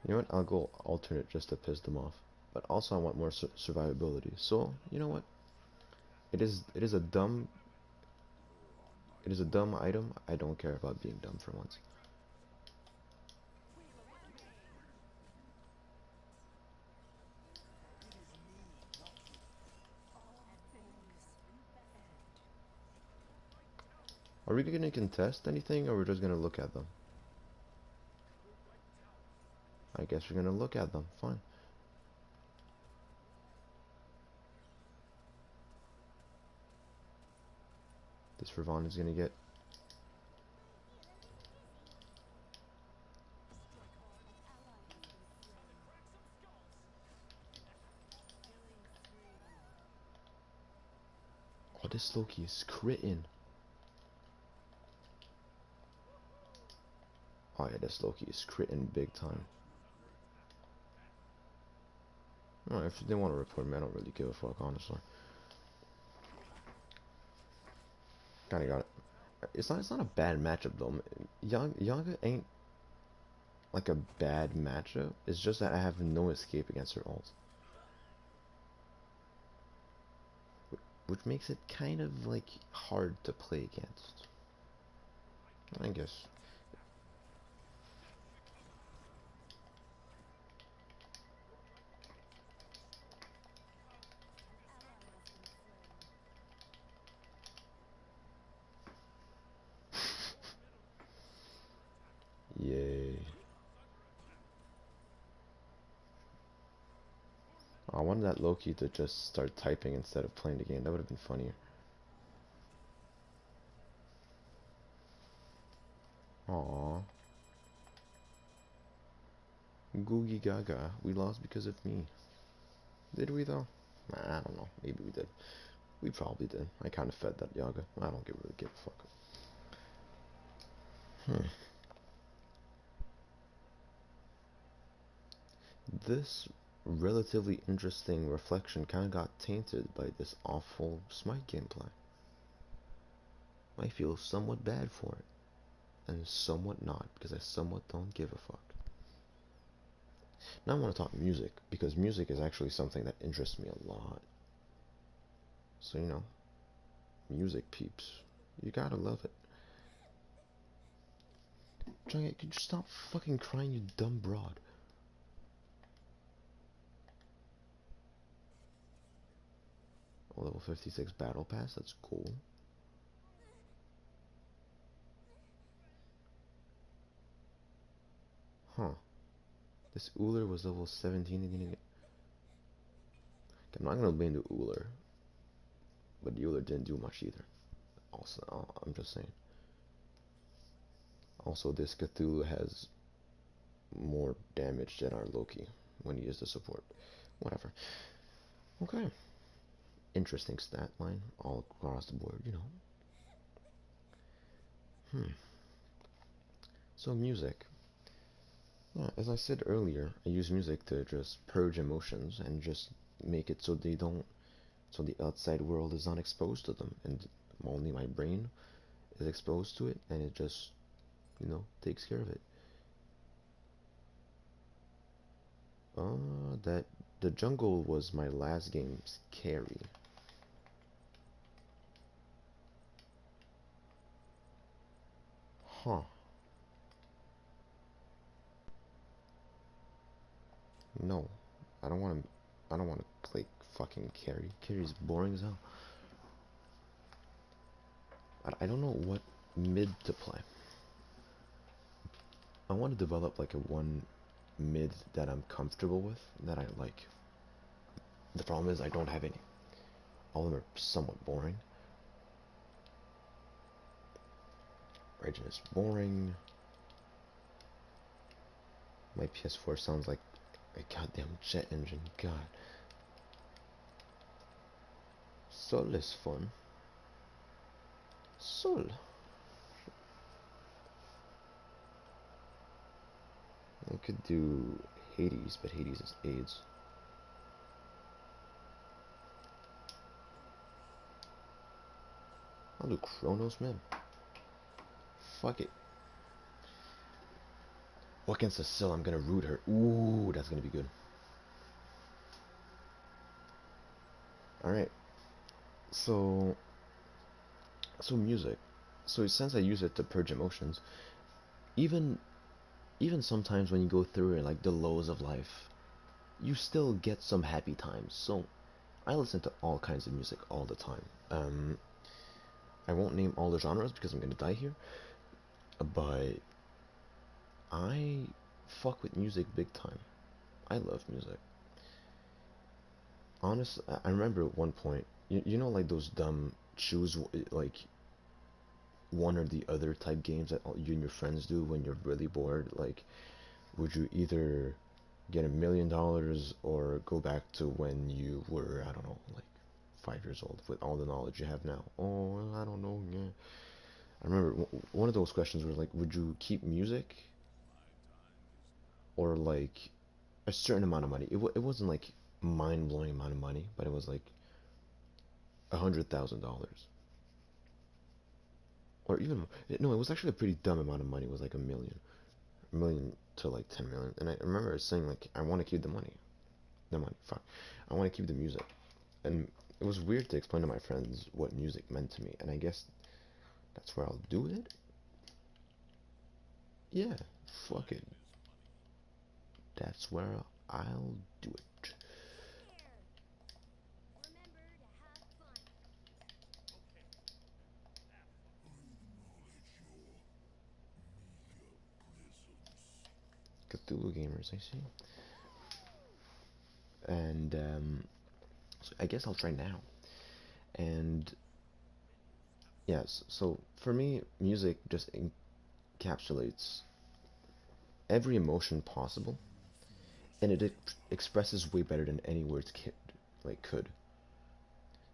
Speaker 1: You know what? I'll go alternate just to piss them off. But also I want more survivability. So, you know what? It is a dumb item. I don't care about being dumb for once. Are we gonna contest anything, or we're just gonna look at them? I guess we're gonna look at them. Fine. This Ravon is gonna get. Oh, this SoloQ is critting. Oh yeah, this SoloQ is critting big time. No, if they want to report me, I don't really give a fuck, honestly. Kinda got it. It's not a bad matchup though. Yaga ain't like a bad matchup. It's just that I have no escape against her ult, which makes it kind of like hard to play against, I guess. Yay. I wanted that Loki to just start typing instead of playing the game. That would have been funnier. Aww. Googie Gaga. We lost because of me. Did we though? Nah, I don't know. Maybe we did. We probably did. I kind of fed that Yaga. I don't really give a fuck. This relatively interesting reflection kind of got tainted by this awful Smite gameplay. I feel somewhat bad for it, and somewhat not, because I somewhat don't give a fuck. Now I want to talk music, because music is actually something that interests me a lot. So, music peeps. You gotta love it. Johnny, could you stop fucking crying, you dumb broad? Level 56 battle pass, that's cool. Huh. This Uller was level 17. I'm not gonna blame the Uller, but the Uller didn't do much either. Also, I'm just saying. Also, this Cthulhu has more damage than our Loki when he is the support. Whatever. Okay. Interesting stat line all across the board, So music. Yeah, as I said earlier, I use music to just purge emotions and just make it so so the outside world is not exposed to them, and only my brain is exposed to it, and it just, takes care of it. That the jungle was my last game's carry. Huh. No. I don't want to play fucking carry. Carry's boring as hell. I don't know what mid to play. I want to develop like a one mid that I'm comfortable with, that I like. The problem is I don't have any. All of them are somewhat boring. Raging is boring. My PS4 sounds like a goddamn jet engine. God. Sol is fun. Sol. I could do Hades, but Hades is AIDS. I'll do Chronos, man. Fuck it. What against the Syl? I'm gonna root her. Ooh, that's gonna be good. Alright. So music. So since I use it to purge emotions, even even sometimes when you go through like the lows of life, you still get some happy times. So I listen to all kinds of music all the time. I won't name all the genres because I'm gonna die here, but I fuck with music big time. I love music. Honestly, I remember at one point, you know, like those dumb choose like one or the other type games that you and your friends do when you're really bored. Like, would you either get $1 million or go back to when you were, I don't know, like 5 years old with all the knowledge you have now? Oh, I don't know. Yeah. I remember one of those questions was like, would you keep music or like a certain amount of money? It wasn't like mind blowing amount of money, but it was like $100,000 or even no, it was actually a pretty dumb amount of money. It was like a million to like 10 million. And I remember saying like, I want to keep the money, fuck, I want to keep the music. And it was weird to explain to my friends what music meant to me, and I guess that's where I'll do it. Yeah, fuck it. That's where I'll do it. Cthulhu gamers, I see. And so I guess I'll try now. And yes, so for me, music just encapsulates every emotion possible, and it expresses way better than any words could.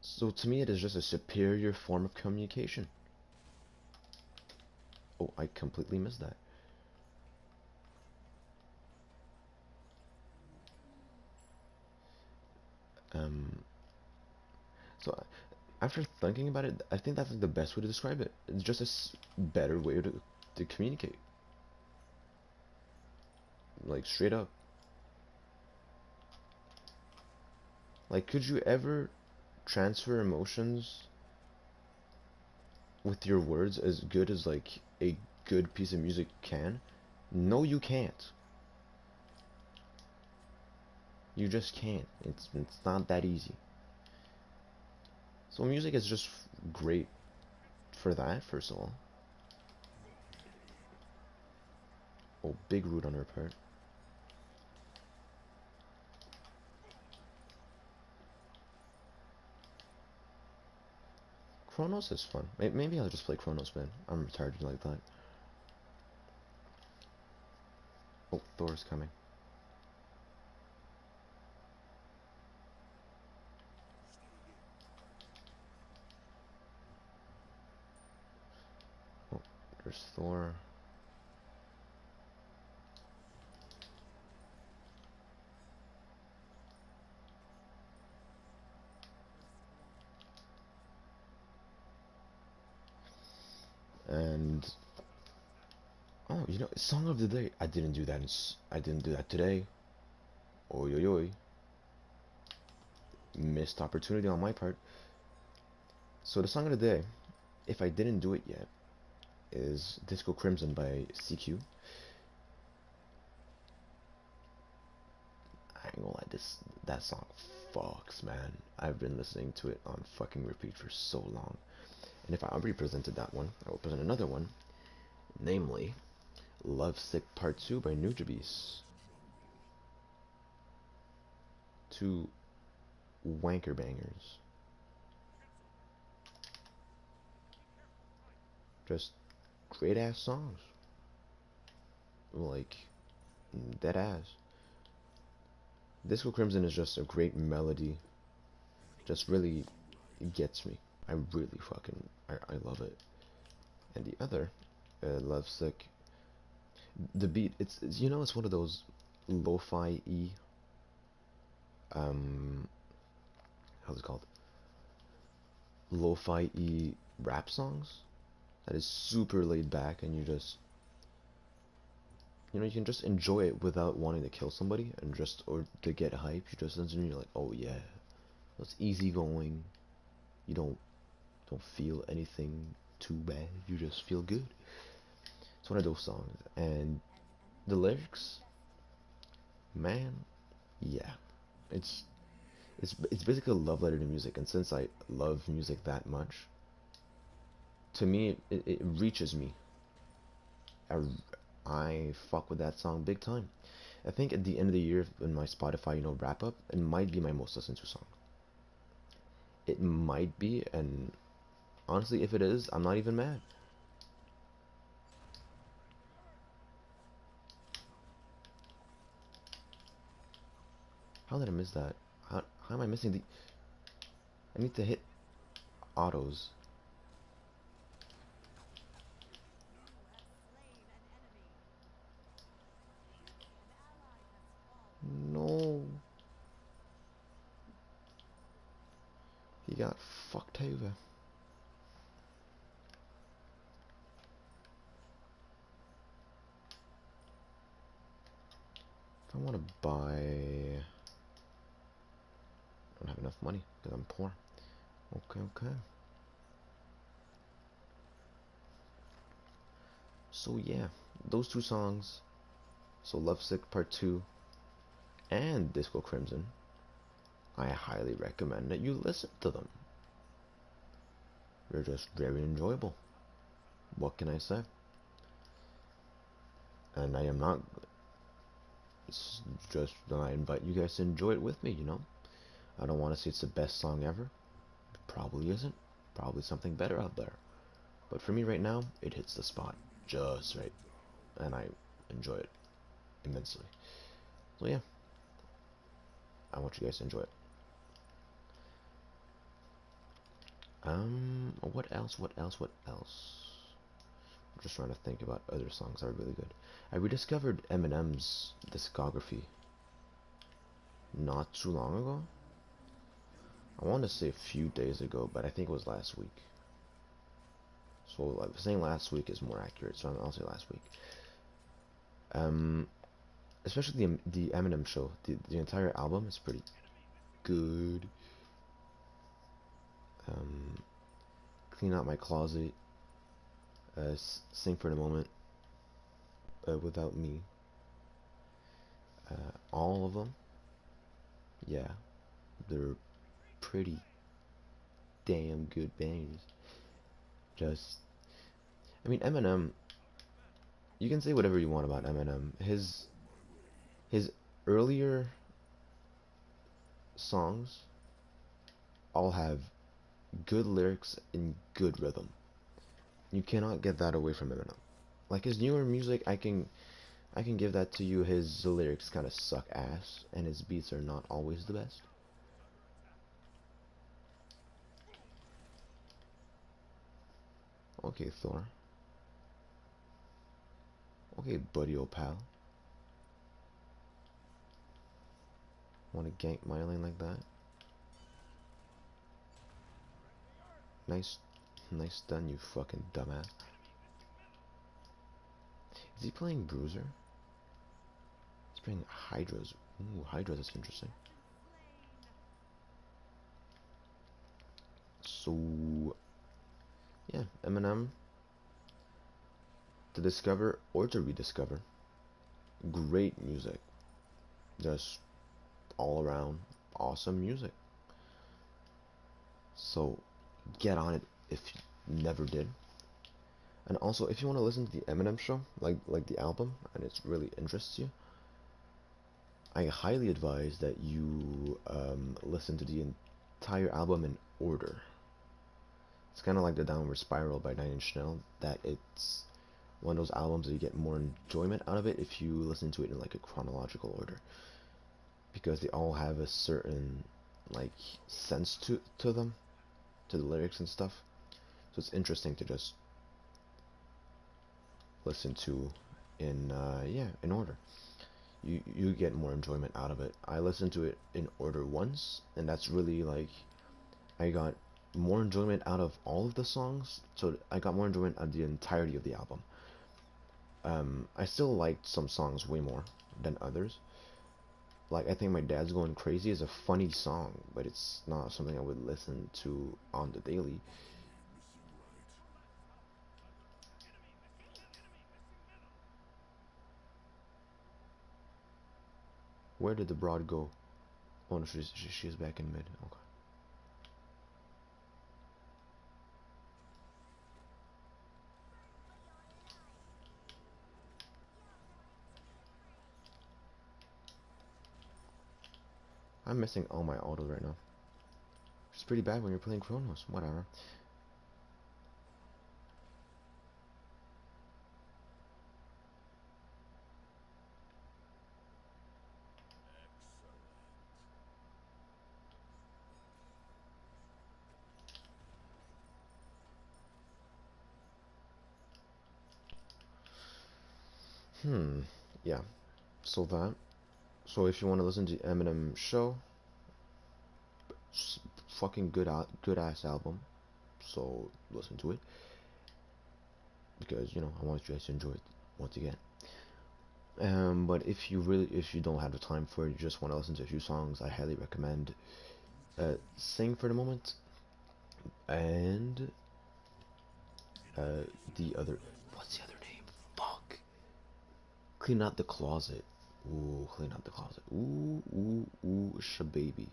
Speaker 1: So to me, it is just a superior form of communication. Oh, I completely missed that. Um, so after thinking about it, I think that's like the best way to describe it. It's just a better way to communicate, like straight up. Like, could you ever transfer emotions with your words as good as like a good piece of music can? No, you can't. You just can't. It's not that easy. So music is just great for that, first of all. Oh, big root on her part. Chronos is fun. Maybe I'll just play Chronos, man. I'm retarded like that. Oh, Thor's coming. Oh, there's Thor. And oh, you know, song of the day. I didn't do that. I didn't do that today. Oi, oi, oi. Missed opportunity on my part. So the song of the day, if I didn't do it yet, is Disco Crimson by CQ. I ain't gonna lie, that song fucks, man. I've been listening to it on fucking repeat for so long. And if I represented that one, I will present another one, namely Lovesick Part 2 by Nujabes. Two wanker bangers. Just great ass songs. Like, dead ass. Disco Crimson is just a great melody. Just really gets me. I really fucking, I love it. And the other, Lovesick, the beat, it's you know, it's one of those lo-fi e, um, how's it called? Lo-fi e rap songs that is super laid back, and you just, you know, you can just enjoy it without wanting to kill somebody, and just, or to get hype. You just listen and you're like, oh yeah, it's easy going. You don't feel anything too bad. You just feel good. It's one of those songs, and the lyrics, man, yeah, it's it's basically a love letter to music. And since I love music that much, to me, it reaches me. I, I fuck with that song big time. I think at the end of the year in my Spotify, wrap up, it might be my most listened to song. It might be, and honestly, if it is, I'm not even mad. How did I miss that? How am I missing the... I need to hit autos. No. He got fucked over. If I want to buy... I don't have enough money because I'm poor. Okay. So yeah, those two songs, so Lovesick Part 2 and Disco Crimson, I highly recommend that you listen to them. They're just very enjoyable. What can I say? And I am not... It's just that I invite you guys to enjoy it with me, I don't want to say it's the best song ever. It probably isn't. Probably something better out there. But for me right now, it hits the spot just right. And I enjoy it immensely. So yeah, I want you guys to enjoy it. What else? I'm just trying to think about other songs that are really good. I rediscovered Eminem's discography not too long ago. I want to say a few days ago, but I think it was last week. So like, saying last week is more accurate, so I'll say last week. Especially the Eminem show, the entire album is pretty good. Clean Out My Closet, Sing for the Moment, Without Me, all of them, yeah, they're pretty damn good bangers. Just, I mean, Eminem, you can say whatever you want about Eminem. His earlier songs all have good lyrics and good rhythm. You cannot get that away from Eminem. Like his newer music, I can give that to you. His lyrics kind of suck ass, and his beats are not always the best. Okay, Thor. Okay, buddy, old pal. Want to gank my lane like that? Nice, nice done, you fucking dumbass. Is he playing Bruiser? He's playing Hydras. Ooh, Hydras is interesting. So, yeah, Eminem, to discover or to rediscover. Great music. Just all around awesome music. So, get on it if you never did. And also, if you want to listen to the Eminem show, like the album, and it really interests you, I highly advise that you listen to the entire album in order. It's kind of like the Downward Spiral by Nine Inch Nails. That it's one of those albums that you get more enjoyment out of it if you listen to it in like a chronological order, because they all have a certain like sense to them, to the lyrics and stuff. So it's interesting to just listen to in in order. You get more enjoyment out of it. I listened to it in order once, and that's really like I got more enjoyment out of all of the songs. So I got more enjoyment out of the entirety of the album. I still liked some songs way more than others. Like I think My Dad's Going Crazy is a funny song, but it's not something I would listen to on the daily. Where did the broad go? Oh no, she's back in mid. Okay. I'm missing all my autos right now. It's pretty bad when you're playing Chronos. Whatever. Yeah. So that. So if you want to listen to Eminem show, fucking good ass album. So listen to it because I want you guys to enjoy it once again. But if you don't have the time for it, you just want to listen to a few songs, I highly recommend Sing for the Moment and uh, the other. What's the other name? Fuck. Clean Out the Closet. Ooh, Clean Out the Closet. Ooh, ooh, ooh, shababy.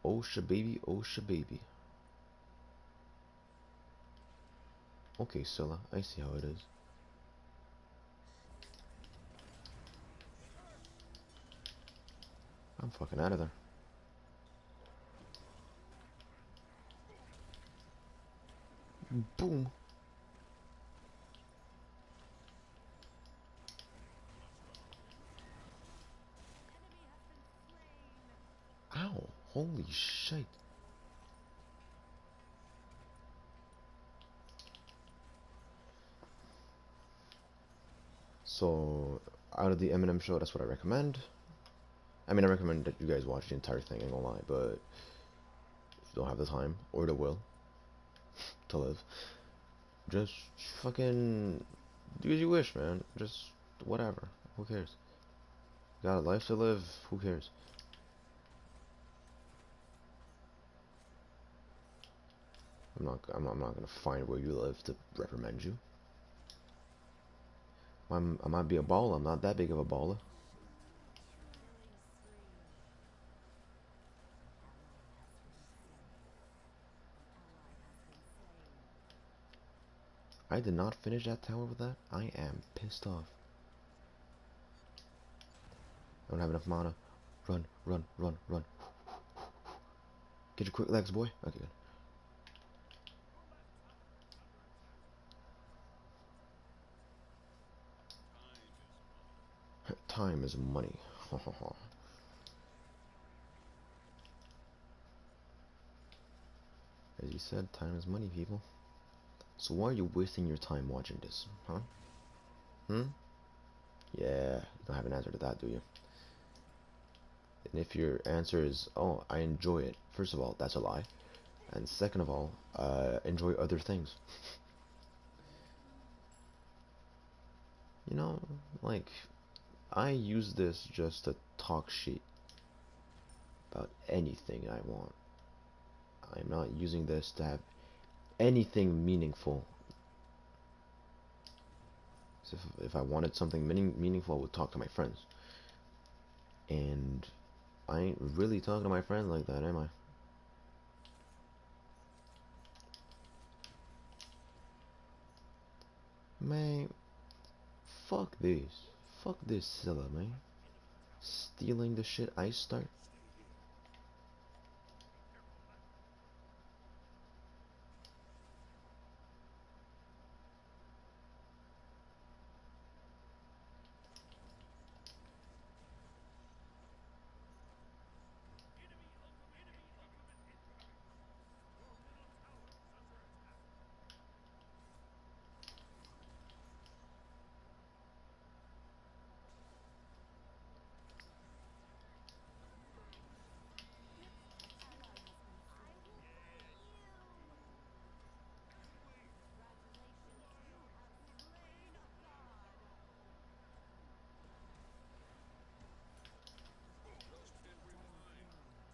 Speaker 1: Oh, shababy, oh, shababy. Okay, Scylla, I see how it is. I'm fucking out of there. Boom. Ow, holy shit. So, out of the Eminem show, that's what I recommend. I mean, I recommend that you guys watch the entire thing, ain't gonna lie, but if you don't have the time, or the will, to live, just fucking do as you wish, man. Just whatever. Who cares? You got a life to live, who cares? I'm not gonna find where you live to reprimand you. I might be a baller, I'm not that big of a baller. I did not finish that tower with that. I am pissed off. I don't have enough mana. Run, run, run, run. Get your quick legs, boy. Okay, good. Time is money. As you said, time is money, people. So why are you wasting your time watching this, huh? Hmm? Yeah, you don't have an answer to that, do you? And if your answer is, oh, I enjoy it, first of all, that's a lie. And second of all, enjoy other things. You know, like, I use this just to talk shit about anything I want. I'm not using this to have anything meaningful. So if I wanted something meaningful, I would talk to my friends. And I ain't really talking to my friends like that, am I? Man, fuck this. Fuck this Scylla, man. Stealing the shit I start.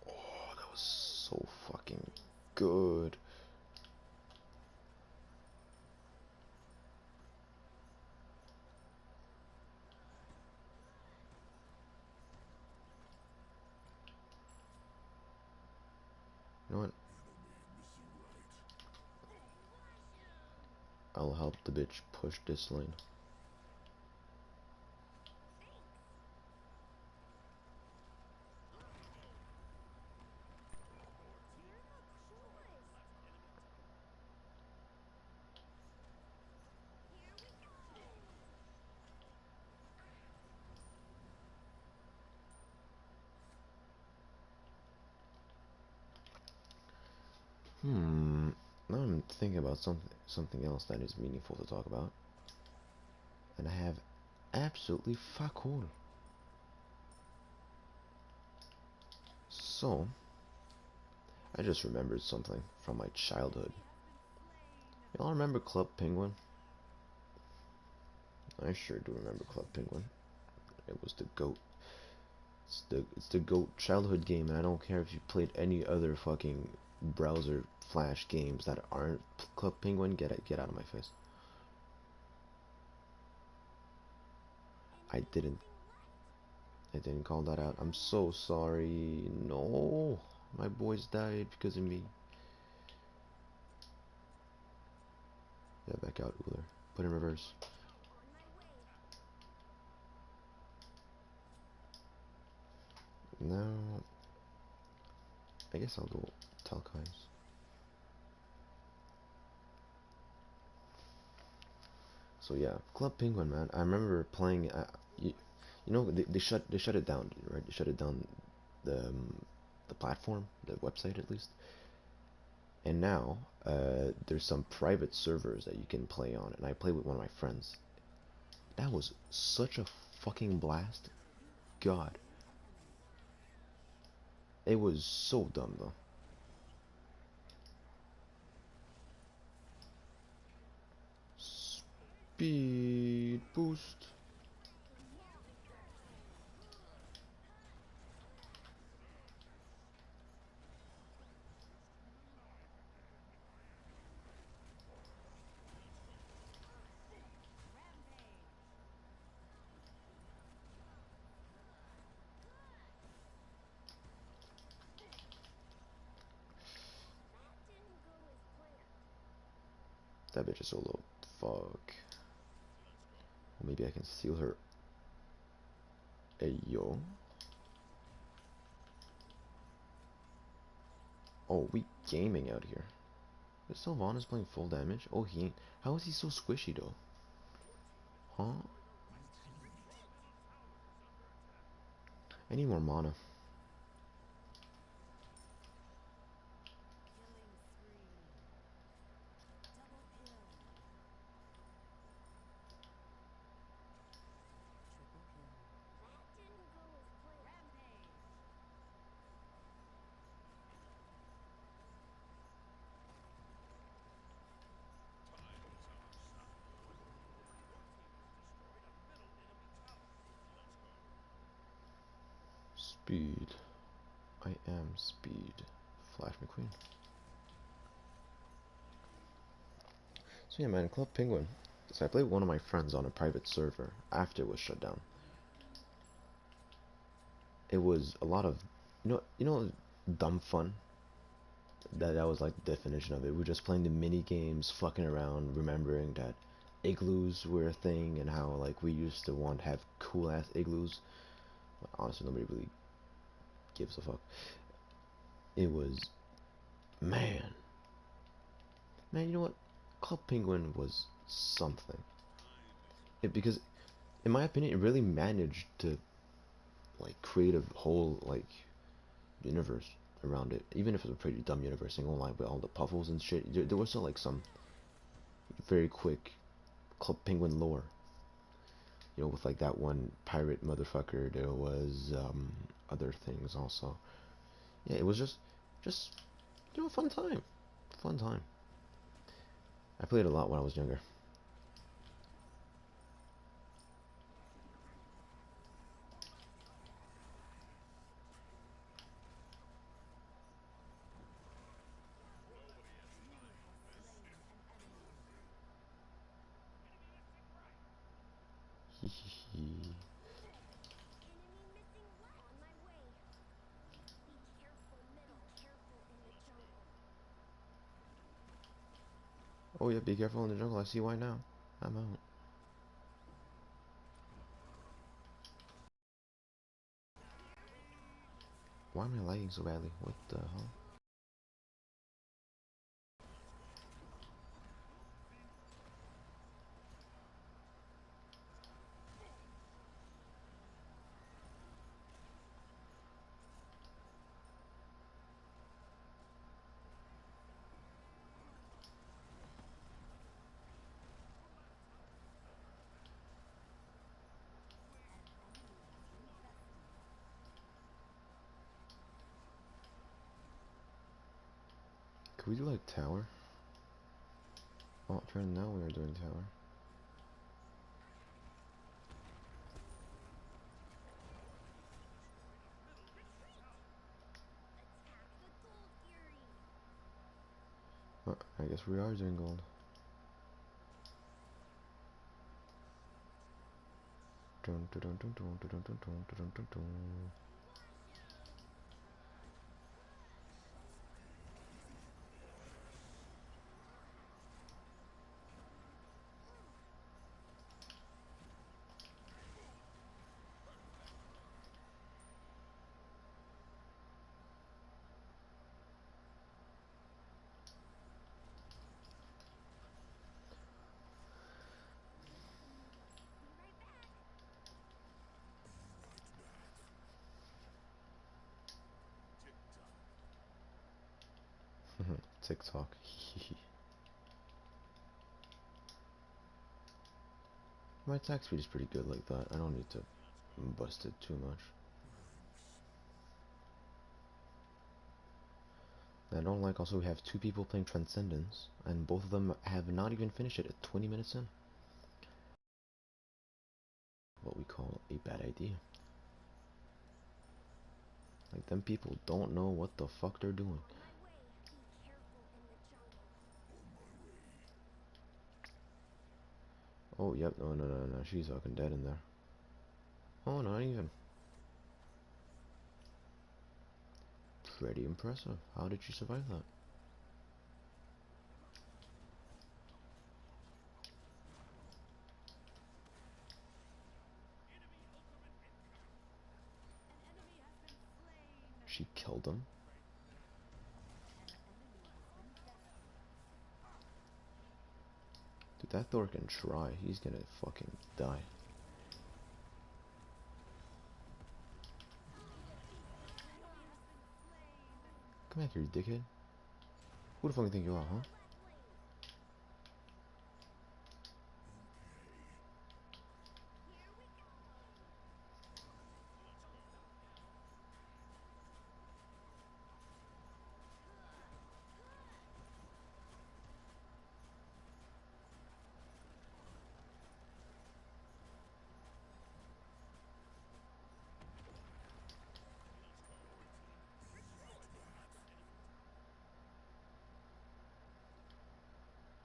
Speaker 1: Oh, that was so fucking good. You know what? I'll help the bitch push this lane. Hmm. Now I'm thinking about something else that is meaningful to talk about, and I have absolutely fuck all. So I just remembered something from my childhood. Y'all remember Club Penguin? I sure do remember Club Penguin. It was the GOAT. It's the GOAT childhood game, and I don't care if you played any other fucking browser flash games that aren't Club Penguin. Get out of my face. I didn't I didn't call that out. I'm so sorry. No, my boys died because of me. Yeah, back out, Uller. Put in reverse. Now, I guess I'll go Talkais. So yeah, Club Penguin, man. I remember playing. You know, they shut it down, right? They shut it down the platform, the website at least. And now there's some private servers that you can play on, and I played with one of my friends. That was such a fucking blast. God, it was so dumb though. Speed boost. That bitch is so low. Fuck. Maybe I can steal her. Hey yo. Oh, we gaming out here. This Sylvan is playing full damage. Oh, he ain't. How is he so squishy though? Huh? I need more mana. Speed. I am speed. Flash McQueen. So yeah, man, Club Penguin. So I played with one of my friends on a private server after it was shut down. It was a lot of, dumb fun. That was like the definition of it. We were just playing the mini games, fucking around, remembering that igloos were a thing and how like we used to want to have cool ass igloos. But honestly, nobody really gives a fuck. It was man, man. You know what? Club Penguin was something. Because, in my opinion, it really managed to like create a whole like universe around it. Even if it's a pretty dumb universe, ain't gonna lie, with all the puffles and shit. There was still like some very quick Club Penguin lore. With like that one pirate motherfucker. There was other things also. Yeah, it was just fun time, fun time. I played a lot when I was younger. Oh yeah, be careful in the jungle. I see why now. I'm out. Why am I lagging so badly? What the hell? Could we do like tower? Oh, turn now we are doing tower. Oh, I guess we are doing gold. Dun, dun, dun, dun, dun, dun, dun, dun, dun, dun, dun. TikTok. My attack speed is pretty good like that. I don't need to bust it too much. I don't like also we have two people playing Transcendence, and both of them have not even finished it at 20 minutes in. What we call a bad idea. Like, them people don't know what the fuck they're doing. Oh, yep, no, she's fucking dead in there. Oh, not even. Pretty impressive. How did she survive that? She killed him? Dude, that Thor can try. He's gonna fucking die. Come back here, you dickhead. Who the fuck do you think you are, huh?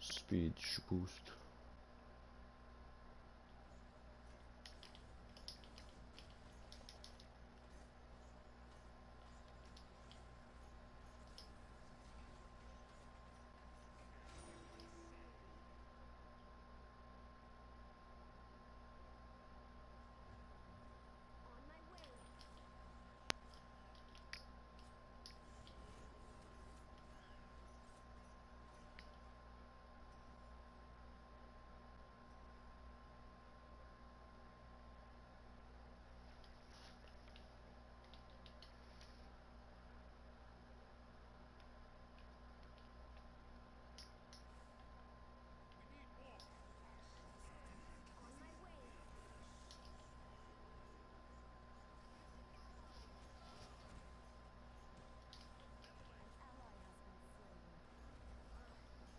Speaker 1: Speed boost.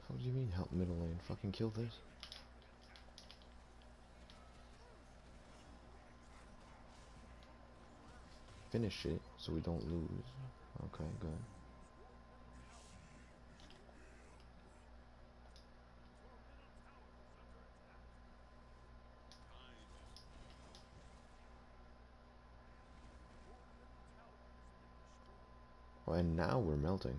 Speaker 1: What do you mean help middle lane? Fucking kill this. Finish it so we don't lose. Okay, good. Oh, and now we're melting.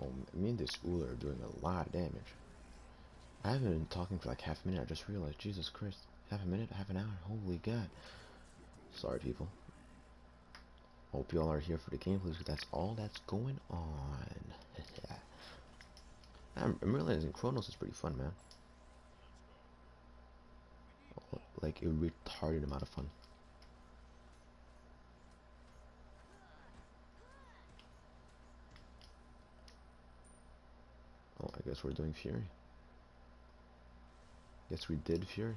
Speaker 1: Oh, me and this Uller are doing a lot of damage. I haven't been talking for like half a minute. I just realized, Jesus Christ. Half a minute, half an hour. Holy God. Sorry, people. Hope y'all are here for the gameplays because that's all that's going on. I'm realizing Chronos is pretty fun, man. Like a retarded amount of fun. Oh, I guess we're doing Fury. Guess we did Fury.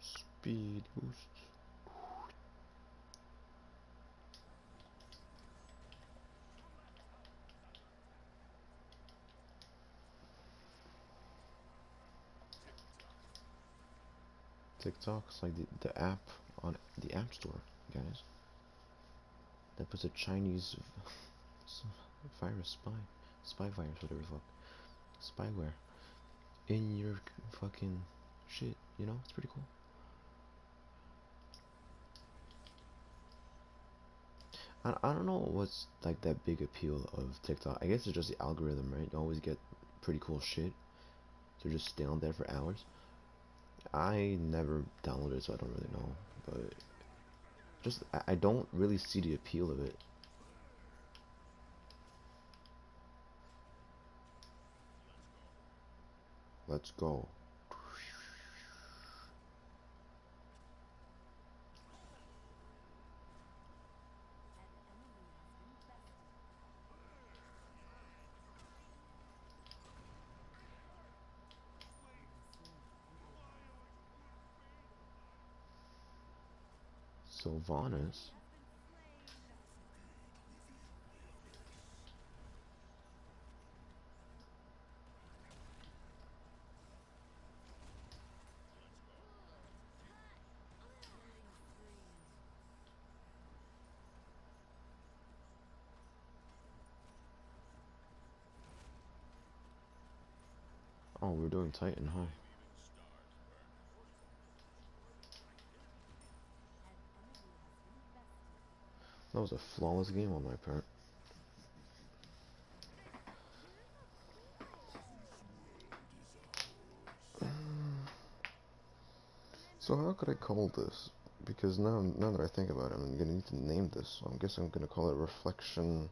Speaker 1: Speed boost. TikTok's like the app on the App Store, guys. That puts a Chinese virus spy virus, whatever the fuck, spyware in your fucking shit. You know, it's pretty cool. I don't know what's like that big appeal of TikTok. I guess it's just the algorithm, right? You always get pretty cool shit, so just stay on there for hours. I never downloaded it, so I don't really know. But just I don't really see the appeal of it. Let's go. Sylvanas. Oh, we're doing Titan, huh? That was a flawless game on my part. So how could I call this? Because now that I think about it, I'm gonna need to name this. So I guess I'm gonna call it Reflection.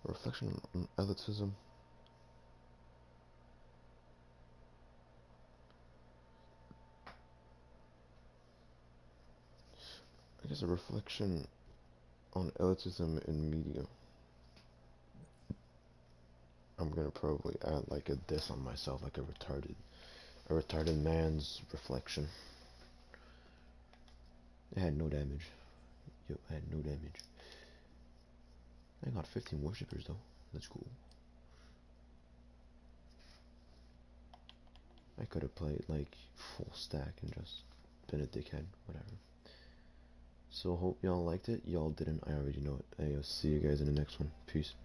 Speaker 1: Reflection on Elitism. I guess a reflection on elitism in media. I'm gonna probably add like a diss on myself, like a retarded man's reflection. It had no damage. Yo, I had no damage. I got 15 worshippers though. That's cool. I could have played like full stack and just been a dickhead, whatever. So hope y'all liked it. Y'all didn't, I already know it. Hey, I'll see you guys in the next one. Peace.